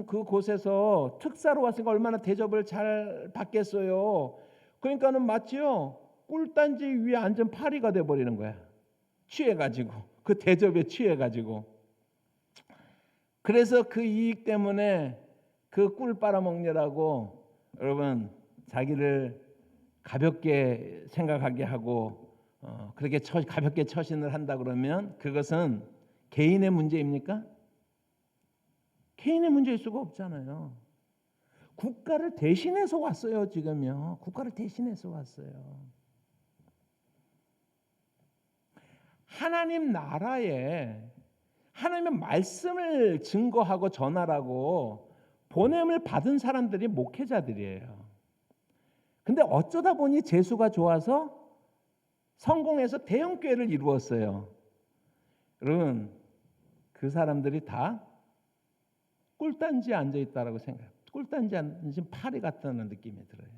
그 곳에서 특사로 왔으니까 얼마나 대접을 잘 받겠어요. 그러니까는 마치요 꿀단지 위에 앉은 파리가 돼 버리는 거야. 취해가지고 그 대접에 취해가지고. 그래서 그 이익 때문에 그 꿀 빨아먹느라고 여러분 자기를 가볍게 생각하게 하고 그렇게 가볍게 처신을 한다 그러면 그것은 개인의 문제입니까? 개인의 문제일 수가 없잖아요. 국가를 대신해서 왔어요. 지금요. 국가를 대신해서 왔어요. 하나님 나라에 하나님의 말씀을 증거하고 전하라고 보냄을 받은 사람들이 목회자들이에요. 근데 어쩌다 보니 재수가 좋아서 성공해서 대형교회를 이루었어요. 여러분 그 사람들이 다 꿀단지에 앉아있다라고 생각해요. 꿀단지에 앉은 파리 같다는 느낌이 들어요.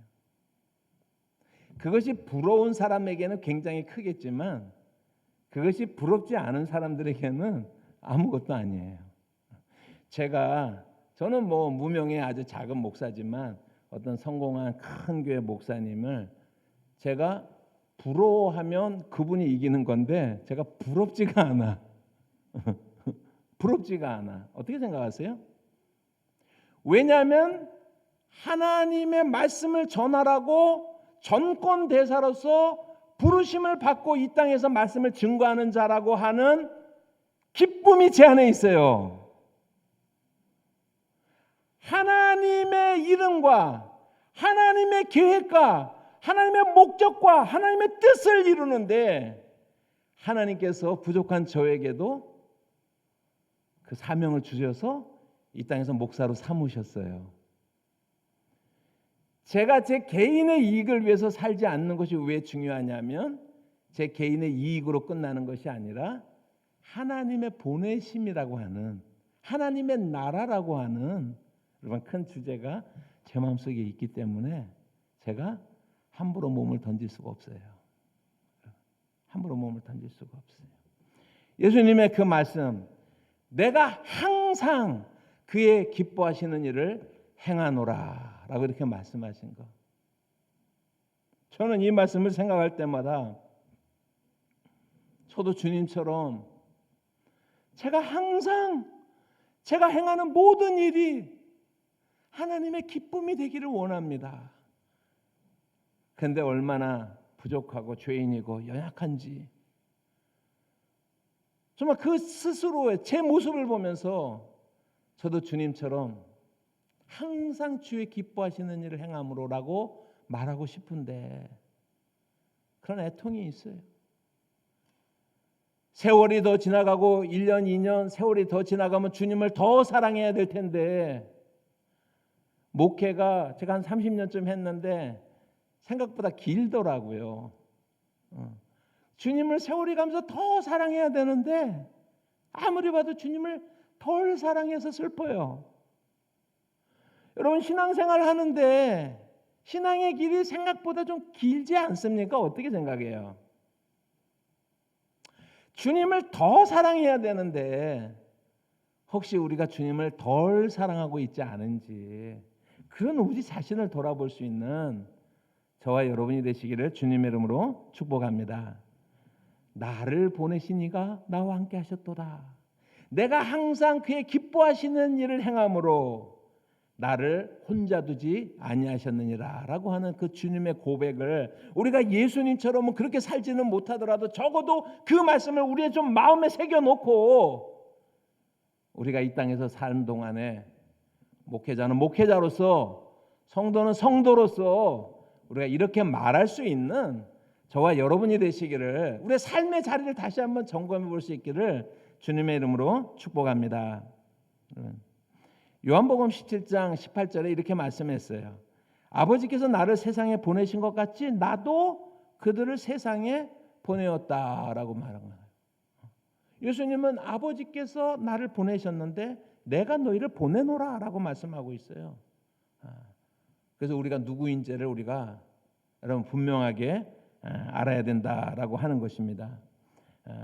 그것이 부러운 사람에게는 굉장히 크겠지만 그것이 부럽지 않은 사람들에게는 아무것도 아니에요. 저는 뭐 무명의 아주 작은 목사지만 어떤 성공한 큰 교회 목사님을 제가 부러워하면 그분이 이기는 건데 제가 부럽지가 않아. 부럽지가 않아. 어떻게 생각하세요? 왜냐하면 하나님의 말씀을 전하라고 전권 대사로서 부르심을 받고 이 땅에서 말씀을 증거하는 자라고 하는 기쁨이 제 안에 있어요. 하나님의 이름과 하나님의 계획과 하나님의 목적과 하나님의 뜻을 이루는데 하나님께서 부족한 저에게도 그 사명을 주셔서 이 땅에서 목사로 삼으셨어요. 제가 제 개인의 이익을 위해서 살지 않는 것이 왜 중요하냐면 제 개인의 이익으로 끝나는 것이 아니라 하나님의 보내심이라고 하는 하나님의 나라라고 하는 여러분 큰 주제가 제 마음속에 있기 때문에 제가 함부로 몸을 던질 수가 없어요. 함부로 몸을 던질 수가 없어요. 예수님의 그 말씀, 내가 항상 그의 기뻐하시는 일을 행하노라 라고 이렇게 말씀하신 거. 저는 이 말씀을 생각할 때마다 저도 주님처럼 제가 항상 제가 행하는 모든 일이 하나님의 기쁨이 되기를 원합니다. 그런데 얼마나 부족하고 죄인이고 연약한지 정말 그 스스로의 제 모습을 보면서 저도 주님처럼 항상 주의 기뻐하시는 일을 행함으로라고 말하고 싶은데 그런 애통이 있어요. 세월이 더 지나가고 1년, 2년 세월이 더 지나가면 주님을 더 사랑해야 될 텐데 목회가 제가 한 30년쯤 했는데 생각보다 길더라고요. 주님을 세월이 가면서 더 사랑해야 되는데 아무리 봐도 주님을 덜 사랑해서 슬퍼요. 여러분 신앙생활 하는데 신앙의 길이 생각보다 좀 길지 않습니까? 어떻게 생각해요? 주님을 더 사랑해야 되는데 혹시 우리가 주님을 덜 사랑하고 있지 않은지 그런 우리 자신을 돌아볼 수 있는 저와 여러분이 되시기를 주님의 이름으로 축복합니다. 나를 보내신 이가 나와 함께 하셨도다. 내가 항상 그의 기뻐하시는 일을 행함으로 나를 혼자 두지 아니하셨느니라 라고 하는 그 주님의 고백을 우리가 예수님처럼 그렇게 살지는 못하더라도 적어도 그 말씀을 우리의 좀 마음에 새겨놓고 우리가 이 땅에서 사는 동안에 목회자는 목회자로서 성도는 성도로서 우리가 이렇게 말할 수 있는 저와 여러분이 되시기를 우리의 삶의 자리를 다시 한번 점검해 볼 수 있기를 주님의 이름으로 축복합니다. 요한복음 17장 18절에 이렇게 말씀했어요. 아버지께서 나를 세상에 보내신 것 같이 나도 그들을 세상에 보내었다라고 말한 거예요. 예수님은 아버지께서 나를 보내셨는데 내가 너희를 보내노라라고 말씀하고 있어요. 그래서 우리가 누구인지를 우리가 여러분 분명하게 알아야 된다라고 하는 것입니다.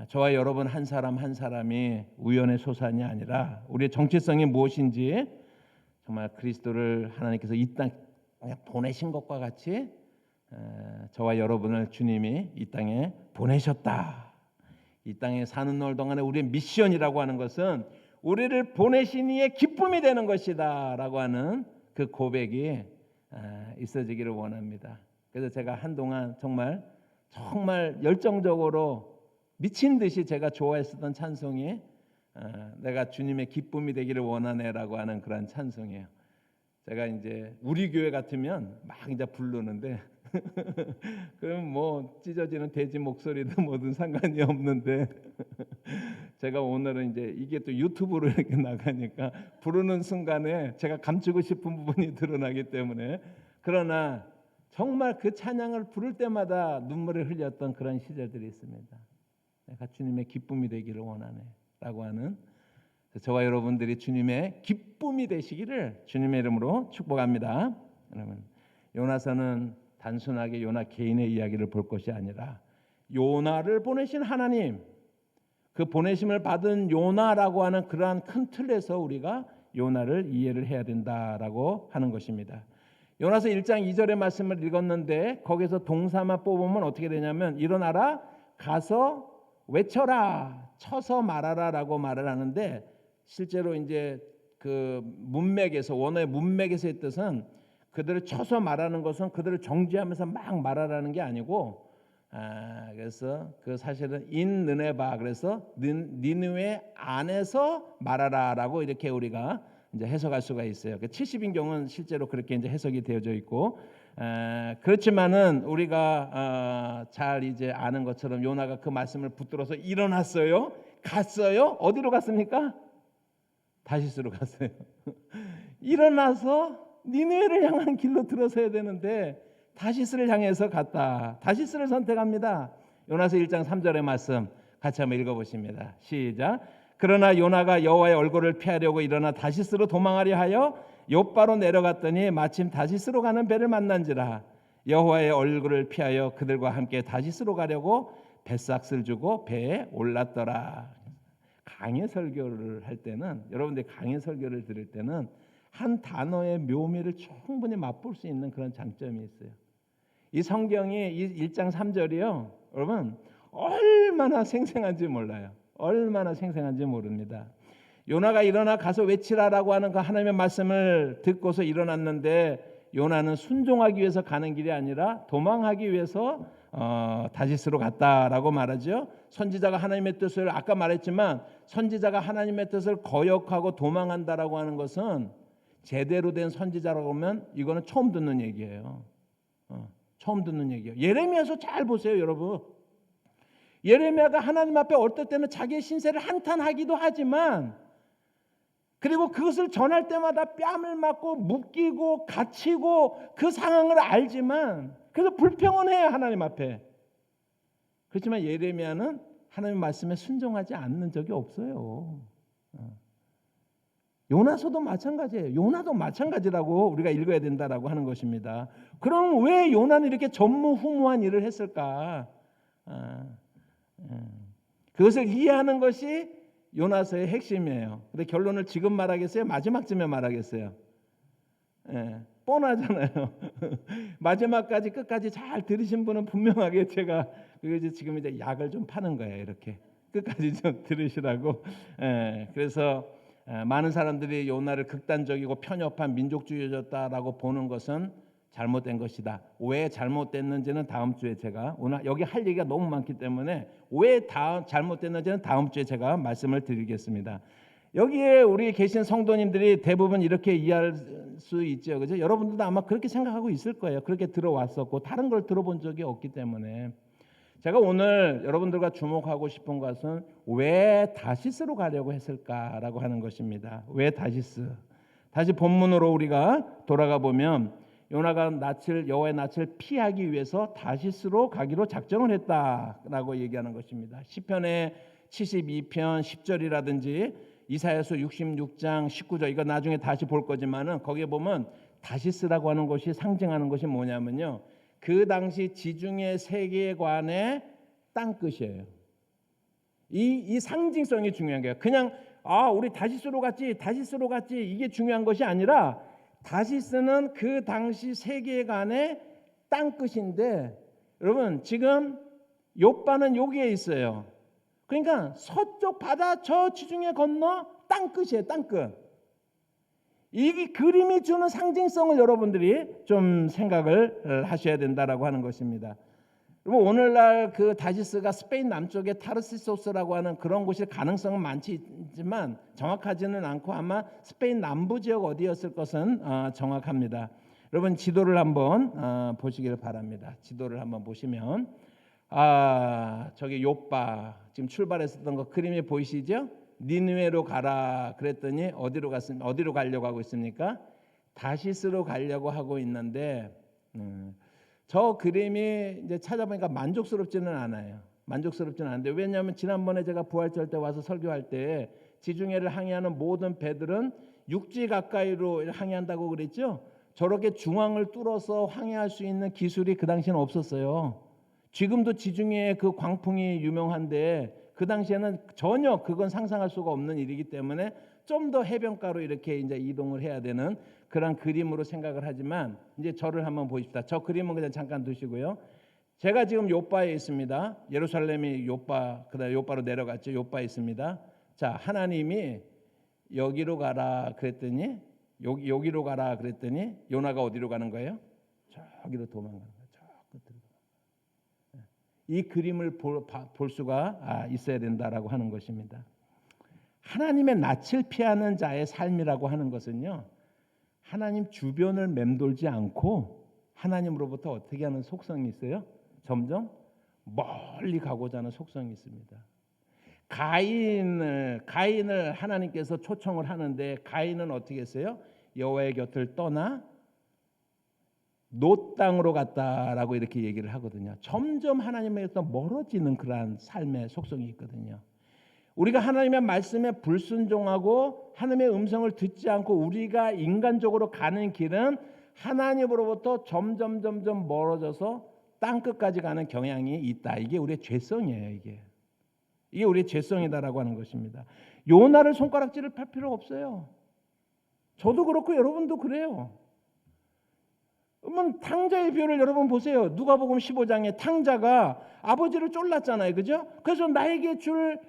저와 여러분 한 사람 한 사람이 우연의 소산이 아니라 우리의 정체성이 무엇인지 정말 그리스도를 하나님께서 이 땅에 보내신 것과 같이 저와 여러분을 주님이 이 땅에 보내셨다. 이 땅에 사는 날 동안에 우리의 미션이라고 하는 것은 우리를 보내신 이의 기쁨이 되는 것이다 라고 하는 그 고백이 있어지기를 원합니다. 그래서 제가 한동안 정말 열정적으로 미친 듯이 제가 좋아했었던 찬송이 내가 주님의 기쁨이 되기를 원하네라고 하는 그런 찬송이에요. 제가 이제 우리 교회 같으면 막 이제 부르는데 그럼 뭐 찢어지는 돼지 목소리도 뭐든 상관이 없는데 제가 오늘은 이제 이게 또 유튜브로 이렇게 나가니까 부르는 순간에 제가 감추고 싶은 부분이 드러나기 때문에 그러나 정말 그 찬양을 부를 때마다 눈물을 흘렸던 그런 시절들이 있습니다. 내가 주님의 기쁨이 되기를 원하네라고 하는 저와 여러분들이 주님의 기쁨이 되시기를 주님의 이름으로 축복합니다. 여러분, 요나서는 단순하게 요나 개인의 이야기를 볼 것이 아니라 요나를 보내신 하나님, 그 보내심을 받은 요나라고 하는 그러한 큰 틀에서 우리가 요나를 이해를 해야 된다라고 하는 것입니다. 요나서 1장 2절의 말씀을 읽었는데 거기서 동사만 뽑으면 어떻게 되냐면 일어나라 가서 외쳐라 쳐서 말하라라고 말을 하는데 실제로 이제 그 문맥에서 원어의 문맥에서의 뜻은 그들을 쳐서 말하는 것은 그들을 정죄하면서 막 말하라는 게 아니고 그래서 그 사실은 인 느네바 그래서 니느웨 안에서 말하라라고 이렇게 우리가 이제 해석할 수가 있어요. 70인경은 실제로 그렇게 이제 해석이 되어져 있고 그렇지만은 우리가 잘 이제 아는 것처럼 요나가 그 말씀을 붙들어서 일어났어요. 갔어요. 어디로 갔습니까? 다시스로 갔어요. 일어나서 니느웨를 향한 길로 들어서야 되는데 다시스를 향해서 갔다. 다시스를 선택합니다. 요나서 1장 3절의 말씀 같이 한번 읽어보십니다. 시작. 그러나 요나가 여호와의 얼굴을 피하려고 일어나 다시스로 도망하려 하여 욥바로 내려갔더니 마침 다시스로 가는 배를 만난지라. 여호와의 얼굴을 피하여 그들과 함께 다시스로 가려고 뱃삭을 주고 배에 올랐더라. 강의 설교를 할 때는 여러분들 강의 설교를 들을 때는 한 단어의 묘미를 충분히 맛볼 수 있는 그런 장점이 있어요. 이 성경이 이 1장 3절이요. 여러분 얼마나 생생한지 몰라요. 얼마나 생생한지 모릅니다. 요나가 일어나 가서 외치라라고 하는 그 하나님의 말씀을 듣고서 일어났는데 요나는 순종하기 위해서 가는 길이 아니라 도망하기 위해서 다시스로 갔다라고 말하죠. 선지자가 하나님의 뜻을 아까 말했지만 선지자가 하나님의 뜻을 거역하고 도망한다라고 하는 것은 제대로 된 선지자라고 하면 이거는 처음 듣는 얘기예요. 처음 듣는 얘기예요. 예레미야서 잘 보세요, 여러분. 예레미야가 하나님 앞에 어떨 때는 자기의 신세를 한탄하기도 하지만 그리고 그것을 전할 때마다 뺨을 맞고 묶이고 갇히고 그 상황을 알지만 그래서 불평은 해요, 하나님 앞에. 그렇지만 예레미야는 하나님 말씀에 순종하지 않는 적이 없어요. 요나서도 마찬가지예요. 요나도 마찬가지라고 우리가 읽어야 된다라고 하는 것입니다. 그럼 왜 요나는 이렇게 전무후무한 일을 했을까? 그것을 이해하는 것이 요나서의 핵심이에요. 근데 결론을 지금 말하겠어요? 마지막쯤에 말하겠어요? 예, 뻔하잖아요. 마지막까지 끝까지 잘 들으신 분은 분명하게 제가 지금 이제 약을 좀 파는 거예요. 이렇게 끝까지 좀 들으시라고. 예, 그래서 많은 사람들이 요나를 극단적이고 편협한 민족주의자다라고 보는 것은 잘못된 것이다. 왜 잘못됐는지는 다음 주에 제가 오늘 여기 할 얘기가 너무 많기 때문에 왜 잘못됐는지는 다음 주에 제가 말씀을 드리겠습니다. 여기에 우리 계신 성도님들이 대부분 이렇게 이해할 수 있죠. 그죠? 여러분들도 아마 그렇게 생각하고 있을 거예요. 그렇게 들어왔었고 다른 걸 들어본 적이 없기 때문에 제가 오늘 여러분들과 주목하고 싶은 것은 왜 다시스로 가려고 했을까라고 하는 것입니다. 왜 다시스? 다시 본문으로 우리가 돌아가 보면 요나가 여호와의 낯을 피하기 위해서 다시스로 가기로 작정을 했다라고 얘기하는 것입니다. 시편의 72편 10절이라든지 이사야서 66장 19절 이거 나중에 다시 볼 거지만은 거기에 보면 다시스라고 하는 것이 상징하는 것이 뭐냐면요. 그 당시 지중해 세계관의 땅끝이에요. 이 상징성이 중요한 거예요. 그냥 우리 다시스로 갔지 이게 중요한 것이 아니라 다시스는 그 당시 세계관의 땅끝인데 여러분 지금 욥바는 여기에 있어요. 그러니까 서쪽 바다 저 지중해 건너 땅끝이에요. 땅끝. 이 그림이 주는 상징성을 여러분들이 좀 생각을 하셔야 된다라고 하는 것입니다. 그리고 오늘날 그 다시스가 스페인 남쪽의 타르시소스라고 하는 그런 곳일 가능성은 많지만 정확하지는 않고 아마 스페인 남부 지역 어디였을 것은 정확합니다. 여러분 지도를 한번 보시기를 바랍니다. 지도를 한번 보시면 저기 욥바 지금 출발했었던 거 그림이 보이시죠? 니느웨로 가라 그랬더니 어디로 가려고 하고 있습니까? 다시스로 가려고 하고 있는데 저 그림이 이제 찾아보니까 만족스럽지는 않아요. 만족스럽지는 않은데 왜냐하면 지난번에 제가 부활절 때 와서 설교할 때 지중해를 항해하는 모든 배들은 육지 가까이로 항해한다고 그랬죠. 저렇게 중앙을 뚫어서 항해할 수 있는 기술이 그 당시에는 없었어요. 지금도 지중해 그 광풍이 유명한데 그 당시에는 전혀 그건 상상할 수가 없는 일이기 때문에 좀 더 해변가로 이렇게 이제 이동을 해야 되는 그런 그림으로 생각을 하지만 이제 저를 한번 보십시다. 저 그림은 그냥 잠깐 두시고요. 제가 지금 욥바에 있습니다. 예루살렘이 욥바 그다음에 욥바로 내려갔죠. 욥바에 있습니다. 자 하나님이 여기로 가라 그랬더니 여기로 가라 그랬더니 요나가 어디로 가는 거예요? 저기로 도망가는 거예요. 저 끝으로. 이 그림을 볼 수가 있어야 된다라고 하는 것입니다. 하나님의 낯을 피하는 자의 삶이라고 하는 것은요. 하나님 주변을 맴돌지 않고 하나님으로부터 어떻게 하는 속성이 있어요? 점점 멀리 가고자 하는 속성이 있습니다. 가인을 하나님께서 초청을 하는데 가인은 어떻게 했어요? 여호와의 곁을 떠나 노 땅으로 갔다라고 이렇게 얘기를 하거든요. 점점 하나님에게서 멀어지는 그러한 삶의 속성이 있거든요. 우리가 하나님의 말씀에 불순종하고 하나님의 음성을 듣지 않고 우리가 인간적으로 가는 길은 하나님으로부터 점점 멀어져서 땅끝까지 가는 경향이 있다. 이게 우리의 죄성이에요. 이게 우리의 죄성이다라고 하는 것입니다. 요나를 손가락질을 할 필요 없어요. 저도 그렇고 여러분도 그래요. 그러면 탕자의 비유를 여러분 보세요. 누가복음 15장에 탕자가 아버지를 쫄랐잖아요. 그죠? 그래서 나에게 줄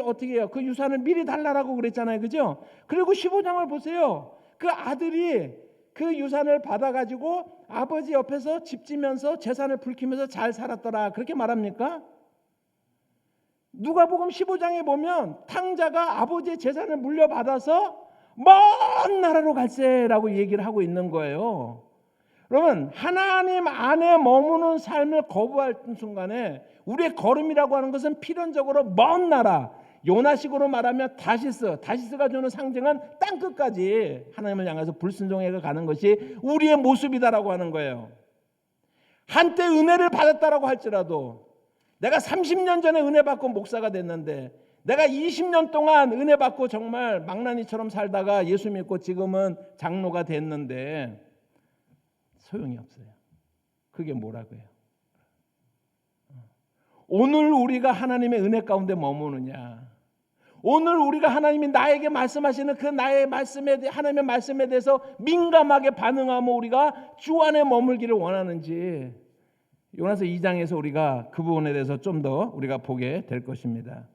어떻게 해요? 그 유산을 미리 달라라고 그랬잖아요. 그죠? 그리고 15장을 보세요. 그 아들이 그 유산을 받아가지고 아버지 옆에서 집 지면서 재산을 불키면서 잘 살았더라. 그렇게 말합니까? 누가복음 15장에 보면 탕자가 아버지의 재산을 물려받아서 먼 나라로 갈세라고 얘기를 하고 있는 거예요. 여러분 하나님 안에 머무는 삶을 거부할 순간에 우리의 걸음이라고 하는 것은 필연적으로 먼 나라, 요나식으로 말하면 다시스가 주는 상징은 땅끝까지 하나님을 향해서 불순종해 가는 것이 우리의 모습이다라고 하는 거예요. 한때 은혜를 받았다라고 할지라도 내가 30년 전에 은혜 받고 목사가 됐는데 내가 20년 동안 은혜 받고 정말 망나니처럼 살다가 예수 믿고 지금은 장로가 됐는데 소용이 없어요. 그게 뭐라고요? 오늘 우리가 하나님의 은혜 가운데 머무느냐? 오늘 우리가 하나님이 나에게 말씀하시는 그 나의 말씀에 대해 하나님의 말씀에 대해서 민감하게 반응하며 우리가 주 안에 머물기를 원하는지 요나서 2장에서 우리가 그 부분에 대해서 좀 더 우리가 보게 될 것입니다.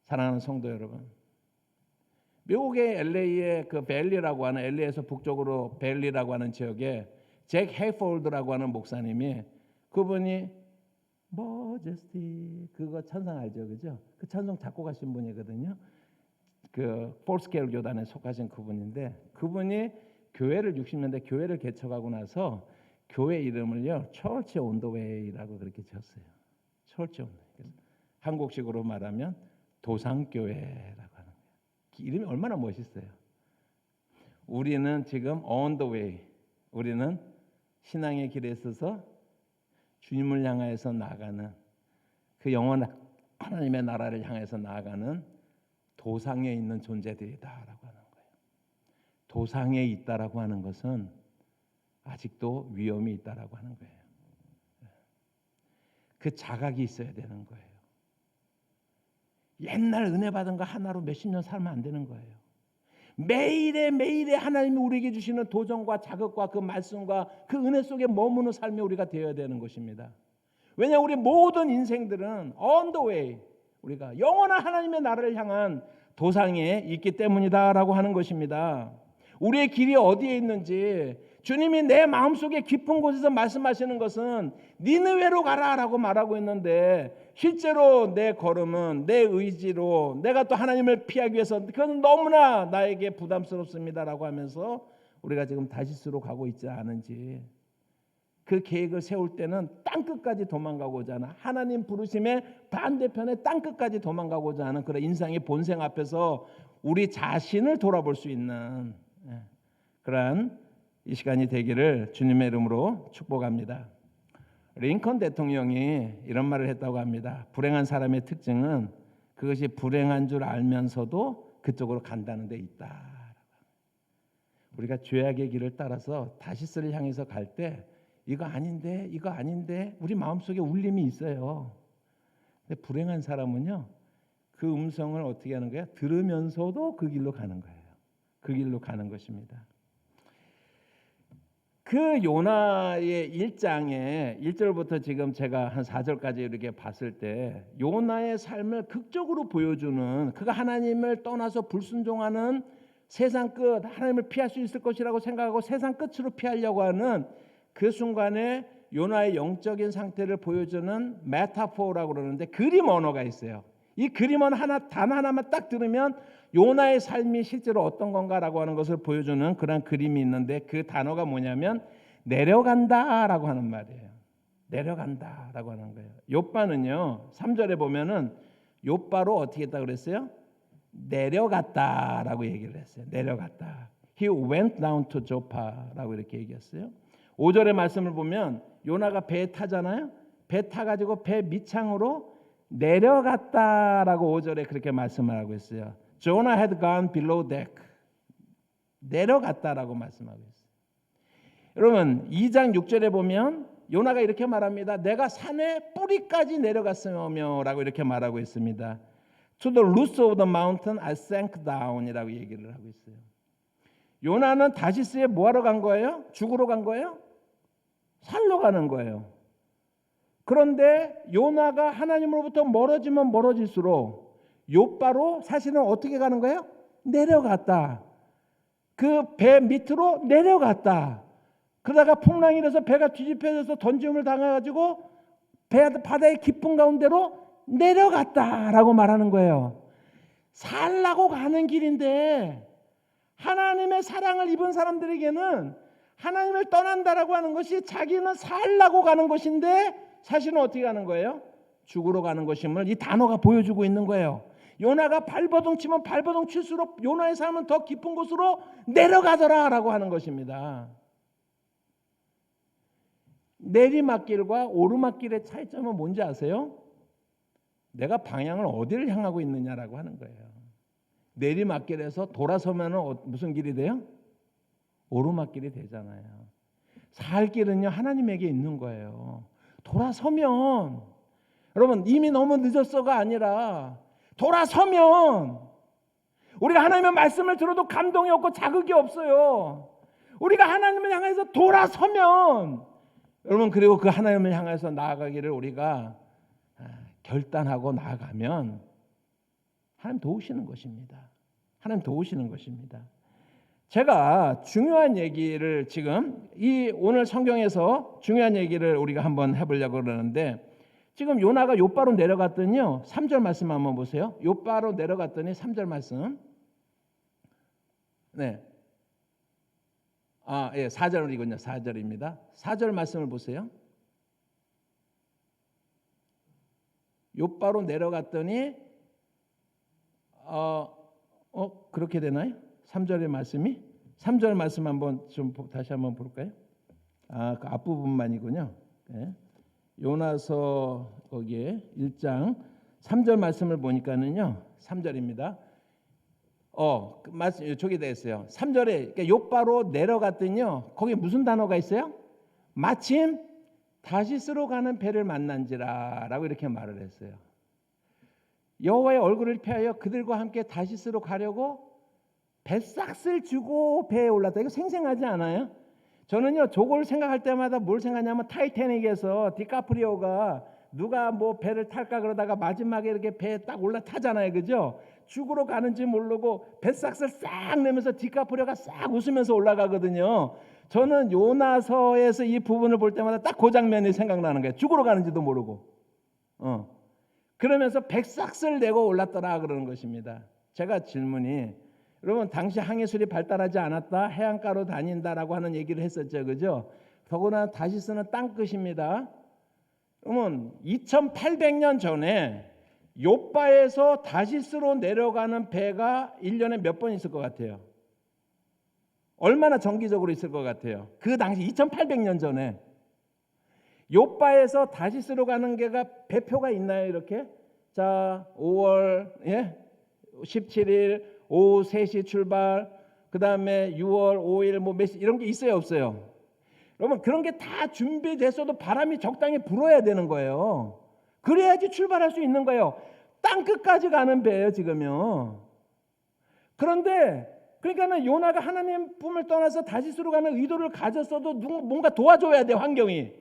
사랑하는 성도 여러분, 미국의 LA의 그 벨리라고 하는 LA에서 북쪽으로 벨리라고 하는 지역에 잭 헤이폴드라고 하는 목사님이 그분이 Majesty 그거 찬송 알죠, 그죠? 그 찬송 작곡하신 분이거든요. 그 폴스케일 교단에 속하신 그분인데 그분이 교회를 60년대 교회를 개척하고 나서 교회 이름을요 Church on the Way라고 그렇게 지었어요. Church on the Way. 한국식으로 말하면 도상교회라고 하는 거예요. 이름이 얼마나 멋있어요. 우리는 지금 on the way, 우리는 신앙의 길에 있어서 주님을 향해서 나아가는 그 영원한 하나님의 나라를 향해서 나아가는 도상에 있는 존재들이다라고 하는 거예요. 도상에 있다라고 하는 것은 아직도 위험이 있다라고 하는 거예요. 그 자각이 있어야 되는 거예요. 옛날 은혜 받은 거 하나로 몇십 년 살면 안 되는 거예요. 매일에 하나님이 우리에게 주시는 도전과 자극과 그 말씀과 그 은혜 속에 머무는 삶이 우리가 되어야 되는 것입니다. 왜냐 우리 모든 인생들은 on the way, 우리가 영원한 하나님의 나라를 향한 도상에 있기 때문이다라고 하는 것입니다. 우리의 길이 어디에 있는지 주님이 내 마음속에 깊은 곳에서 말씀하시는 것은 니느웨로 가라라고 말하고 있는데 실제로 내 걸음은 내 의지로 내가 또 하나님을 피하기 위해서 그건 너무나 나에게 부담스럽습니다라고 하면서 우리가 지금 다시스로 가고 있지 않은지, 그 계획을 세울 때는 땅끝까지 도망가고자 하는, 하나님 부르심의 반대편에 땅끝까지 도망가고자 하는 그런 인생의 본생 앞에서 우리 자신을 돌아볼 수 있는 그러한 이 시간이 되기를 주님의 이름으로 축복합니다. 링컨 대통령이 이런 말을 했다고 합니다. 불행한 사람의 특징은 그것이 불행한 줄 알면서도 그쪽으로 간다는 데 있다. 우리가 죄악의 길을 따라서 다시스를 향해서 갈 때 이거 아닌데 우리 마음속에 울림이 있어요. 근데 불행한 사람은요 그 음성을 어떻게 하는 거예요? 들으면서도 그 길로 가는 거예요. 그 길로 가는 것입니다. 그 요나의 1장에 1절부터 지금 제가 한 4절까지 이렇게 봤을 때 요나의 삶을 극적으로 보여주는, 그가 하나님을 떠나서 불순종하는 세상 끝, 하나님을 피할 수 있을 것이라고 생각하고 세상 끝으로 피하려고 하는 그 순간에 요나의 영적인 상태를 보여주는 메타포라고 그러는데 그림 언어가 있어요. 이 그림 언어 단 하나만 딱 들으면 요나의 삶이 실제로 어떤 건가라고 하는 것을 보여주는 그런 그림이 있는데 그 단어가 뭐냐면 내려간다라고 하는 말이에요. 내려간다라고 하는 거예요. 욥바는요 3절에 보면은 욥바로 어떻게 했다 그랬어요? 내려갔다라고 얘기를 했어요. 내려갔다. He went down to Jopp라고 이렇게 얘기했어요. 5절의 말씀을 보면 요나가 배에 타잖아요. 배 타가지고 배 밑창으로 내려갔다라고 5절에 그렇게 말씀을 하고 있어요. Jonah had gone below deck. 내려갔다라고 말씀하고 있어요. 여러분 2장 6절에 보면 요나가 이렇게 말합니다. 내가 산의 뿌리까지 내려갔으며라고 이렇게 말하고 있습니다. To the roots of the mountain I sank down이라고 얘기를 하고 있어요. 요나는 다시스에 뭐하러 간 거예요? 죽으러 간 거예요? 살러 가는 거예요. 그런데 요나가 하나님으로부터 멀어지면 멀어질수록 욥바로 사실은 어떻게 가는 거예요? 내려갔다. 그 배 밑으로 내려갔다. 그러다가 풍랑이 일어서 배가 뒤집혀져서 던짐을 당해가지고 바다의 깊은 가운데로 내려갔다라고 말하는 거예요. 살라고 가는 길인데 하나님의 사랑을 입은 사람들에게는 하나님을 떠난다라고 하는 것이 자기는 살라고 가는 것인데 사실은 어떻게 가는 거예요? 죽으러 가는 것임을 이 단어가 보여주고 있는 거예요. 요나가 발버둥 치면 발버둥 칠수록 요나의 삶은 더 깊은 곳으로 내려가더라라고 하는 것입니다. 내리막길과 오르막길의 차이점은 뭔지 아세요? 내가 방향을 어디를 향하고 있느냐라고 하는 거예요. 내리막길에서 돌아서면 무슨 길이 돼요? 오르막길이 되잖아요. 살 길은요 하나님에게 있는 거예요. 돌아서면, 여러분 이미 너무 늦었어가 아니라 돌아서면 우리가 하나님의 말씀을 들어도 감동이 없고 자극이 없어요. 우리가 하나님을 향해서 돌아서면, 여러분, 그리고 그 하나님을 향해서 나아가기를 우리가 결단하고 나아가면 하나님 도우시는 것입니다. 하나님 도우시는 것입니다. 제가 중요한 얘기를 지금 이 오늘 성경에서 중요한 얘기를 우리가 한번 해보려고 그러는데, 지금 요나가 욥바로 내려갔더니요, 3절 말씀 한번 보세요. 욥바로 내려갔더니 3절 말씀. 네. 예, 4절이군요. 4절입니다. 4절 말씀을 보세요. 욥바로 내려갔더니 그렇게 되나요? 3절의 말씀이? 3절 말씀 한번 좀 다시 한번 볼까요? 그 앞부분만이군요. 네. 요나서 거기에 1장 3절 말씀을 보니까는요. 3절입니다. 그 말씀 저기 돼 있어요. 3절에 그러니까 욥바로 내려갔더니요. 거기 무슨 단어가 있어요? 마침 다시스로 가는 배를 만난지라라고 이렇게 말을 했어요. 여호와의 얼굴을 피하여 그들과 함께 다시스로 가려고 뱃삭을 주고 배에 올랐다. 이거 생생하지 않아요? 저는요, 저걸 생각할 때마다 뭘 생각하냐면 타이타닉에서 디카프리오가 누가 뭐 배를 탈까 그러다가 마지막에 이렇게 배에 딱 올라타잖아요. 그죠? 죽으러 가는지 모르고 뱃삭을 싹 내면서 디카프리오가 싹 웃으면서 올라가거든요. 저는 요나서에서 이 부분을 볼 때마다 딱 그 장면이 생각나는 거예요. 죽으러 가는지도 모르고. 그러면서 백삭을 내고 올랐더라 그러는 것입니다. 제가 질문이, 여러분 당시 항해술이 발달하지 않았다, 해안가로 다닌다라고 하는 얘기를 했었죠. 그죠? 더구나 다시스는 땅끝입니다. 그러면 2800년 전에 욥바에서 다시스로 내려가는 배가 1년에 몇 번 있을 것 같아요? 얼마나 정기적으로 있을 것 같아요? 그 당시 2800년 전에 욥바에서 다시스로 가는 게가 배표가 있나요? 이렇게 자 5월 17일 오후 3시 출발, 그 다음에 6월 5일 뭐 몇 시 이런 게 있어요, 없어요? 여러분 그런 게 다 준비됐어도 바람이 적당히 불어야 되는 거예요. 그래야지 출발할 수 있는 거예요. 땅 끝까지 가는 배예요 지금요. 그런데 그러니까는 요나가 하나님 품을 떠나서 다시스로 가는 의도를 가졌어도 뭔가 도와줘야 돼. 환경이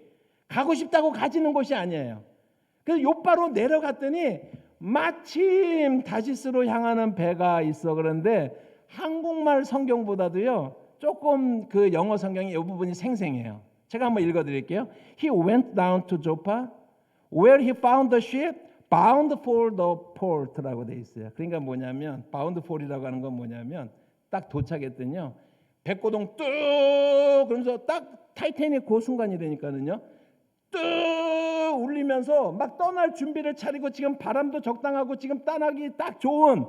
가고 싶다고 가지는 곳이 아니에요. 그래서 욥바로 내려갔더니 마침 다시스로 향하는 배가 있어. 그런데 한국말 성경보다도요 조금 그 영어 성경이 이 부분이 생생해요. 제가 한번 읽어드릴게요. He went down to Joppa, where he found the ship bound for the port라고 돼 있어요. 그러니까 뭐냐면 bound for이라고 하는 건 뭐냐면 딱 도착했더니요 백고동 뚝 그러면서 딱 타이타닉 그 순간이 되니까는요 뚝 울리면서 막 떠날 준비를 차리고, 지금 바람도 적당하고 지금 떠나기 딱 좋은,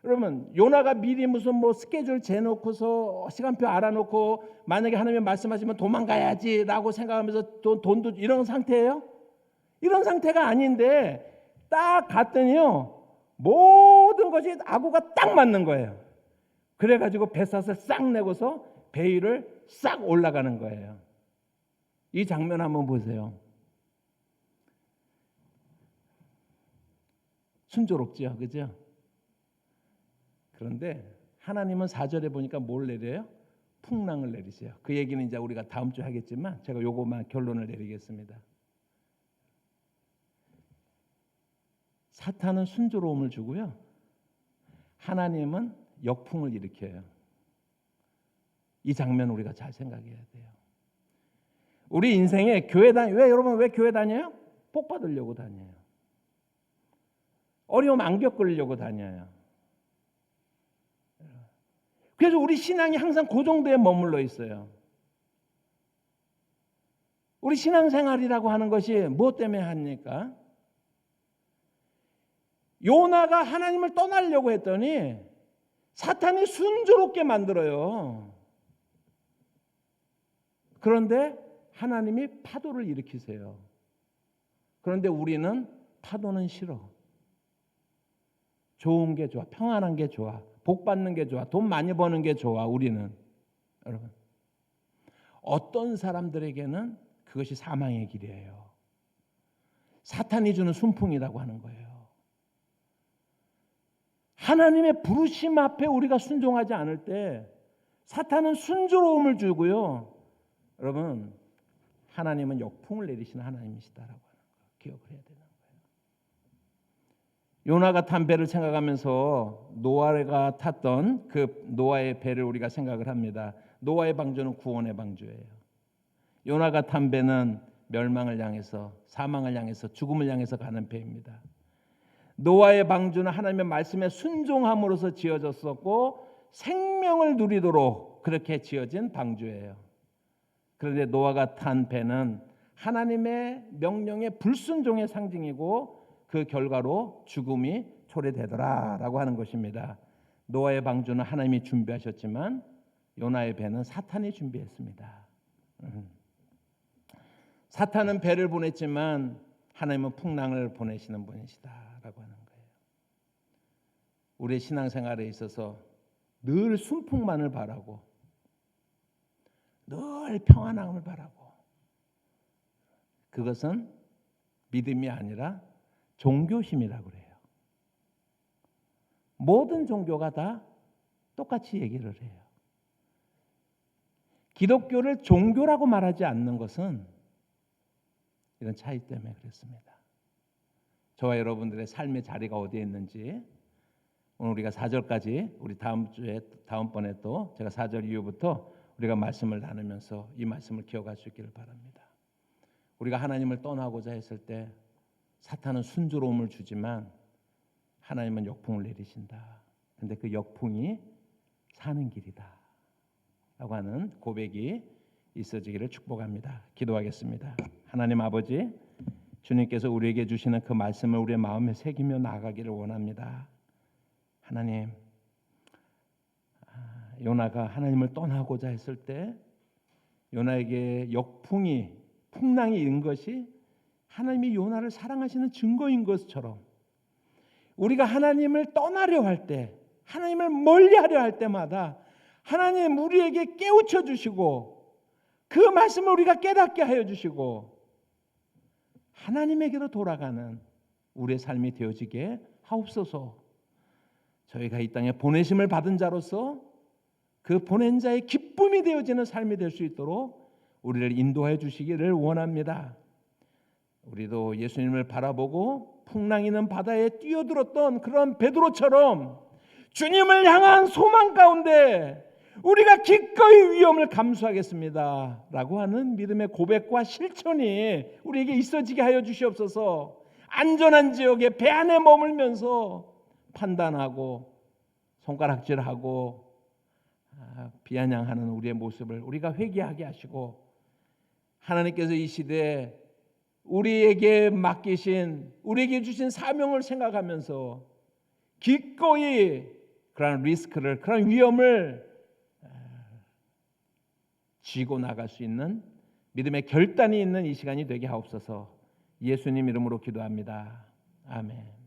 여러분 요나가 미리 무슨 뭐 스케줄 재놓고서 시간표 알아놓고 만약에 하나님이 말씀하시면 도망가야지라고 생각하면서 돈도 이런 상태예요? 이런 상태가 아닌데 딱 갔더니요 모든 것이 아구가 딱 맞는 거예요. 그래가지고 뱃삭을 싹 내고서 배 위를 싹 올라가는 거예요. 이 장면 한번 보세요. 순조롭죠, 그죠? 그런데 하나님은 4절에 보니까 뭘 내려요? 풍랑을 내리세요. 그 얘기는 이제 우리가 다음 주에 하겠지만 제가 요거만 결론을 내리겠습니다. 사탄은 순조로움을 주고요, 하나님은 역풍을 일으켜요. 이 장면 우리가 잘 생각해야 돼요. 우리 인생에 교회 여러분 왜 교회 다녀요? 복 받으려고 다녀요. 어려움 안 겪으려고 다녀요. 그래서 우리 신앙이 항상 그 정도에 머물러 있어요. 우리 신앙생활이라고 하는 것이 무엇 때문에 합니까? 요나가 하나님을 떠나려고 했더니 사탄이 순조롭게 만들어요. 그런데 하나님이 파도를 일으키세요. 그런데 우리는 파도는 싫어. 좋은 게 좋아. 평안한 게 좋아. 복 받는 게 좋아. 돈 많이 버는 게 좋아. 우리는. 어떤 사람들에게는 그것이 사망의 길이에요. 사탄이 주는 순풍이라고 하는 거예요. 하나님의 부르심 앞에 우리가 순종하지 않을 때 사탄은 순조로움을 주고요. 여러분, 하나님은 역풍을 내리시는 하나님이시다라고 하는 거 기억을 해야 되는 거예요. 요나가 탄 배를 생각하면서 노아가 탔던 그 노아의 배를 우리가 생각을 합니다. 노아의 방주는 구원의 방주예요. 요나가 탄 배는 멸망을 향해서, 사망을 향해서, 죽음을 향해서 가는 배입니다. 노아의 방주는 하나님의 말씀에 순종함으로써 지어졌었고 생명을 누리도록 그렇게 지어진 방주예요. 그런데 노아가 탄 배는 하나님의 명령의 불순종의 상징이고 그 결과로 죽음이 초래되더라라고 하는 것입니다. 노아의 방주는 하나님이 준비하셨지만 요나의 배는 사탄이 준비했습니다. 사탄은 배를 보냈지만 하나님은 풍랑을 보내시는 분이시다라고 하는 거예요. 우리의 신앙생활에 있어서 늘 순풍만을 바라고 늘 평안함을 바라고 그것은 믿음이 아니라 종교심이라고 그래요. 모든 종교가 다 똑같이 얘기를 해요. 기독교를 종교라고 말하지 않는 것은 이런 차이 때문에 그렇습니다. 저와 여러분들의 삶의 자리가 어디에 있는지 오늘 우리가 4절까지 우리 다음번에 또 제가 4절 이후부터 우리가 말씀을 나누면서 이 말씀을 기억할 수 있기를 바랍니다. 우리가 하나님을 떠나고자 했을 때 사탄은 순조로움을 주지만 하나님은 역풍을 내리신다. 그런데 그 역풍이 사는 길이다 라고 하는 고백이 있어지기를 축복합니다. 기도하겠습니다. 하나님 아버지, 주님께서 우리에게 주시는 그 말씀을 우리의 마음에 새기며 나아가기를 원합니다. 하나님, 요나가 하나님을 떠나고자 했을 때 요나에게 역풍이 풍랑이 있는 것이 하나님이 요나를 사랑하시는 증거인 것처럼 우리가 하나님을 떠나려 할 때, 하나님을 멀리하려 할 때마다 하나님 우리에게 깨우쳐 주시고 그 말씀을 우리가 깨닫게 하여 주시고 하나님에게로 돌아가는 우리의 삶이 되어지게 하옵소서. 저희가 이 땅에 보내심을 받은 자로서 그 보낸 자의 기쁨이 되어지는 삶이 될 수 있도록 우리를 인도하여 주시기를 원합니다. 우리도 예수님을 바라보고 풍랑 있는 바다에 뛰어들었던 그런 베드로처럼 주님을 향한 소망 가운데 우리가 기꺼이 위험을 감수하겠습니다 라고 하는 믿음의 고백과 실천이 우리에게 있어지게 하여 주시옵소서. 안전한 지역에 배 안에 머물면서 판단하고 손가락질하고 비아냥하는 우리의 모습을 우리가 회개하게 하시고 하나님께서 이 시대에 우리에게 맡기신 우리에게 주신 사명을 생각하면서 기꺼이 그런 리스크를 그런 위험을 쥐고 나갈 수 있는 믿음의 결단이 있는 이 시간이 되게 하옵소서. 예수님 이름으로 기도합니다. 아멘.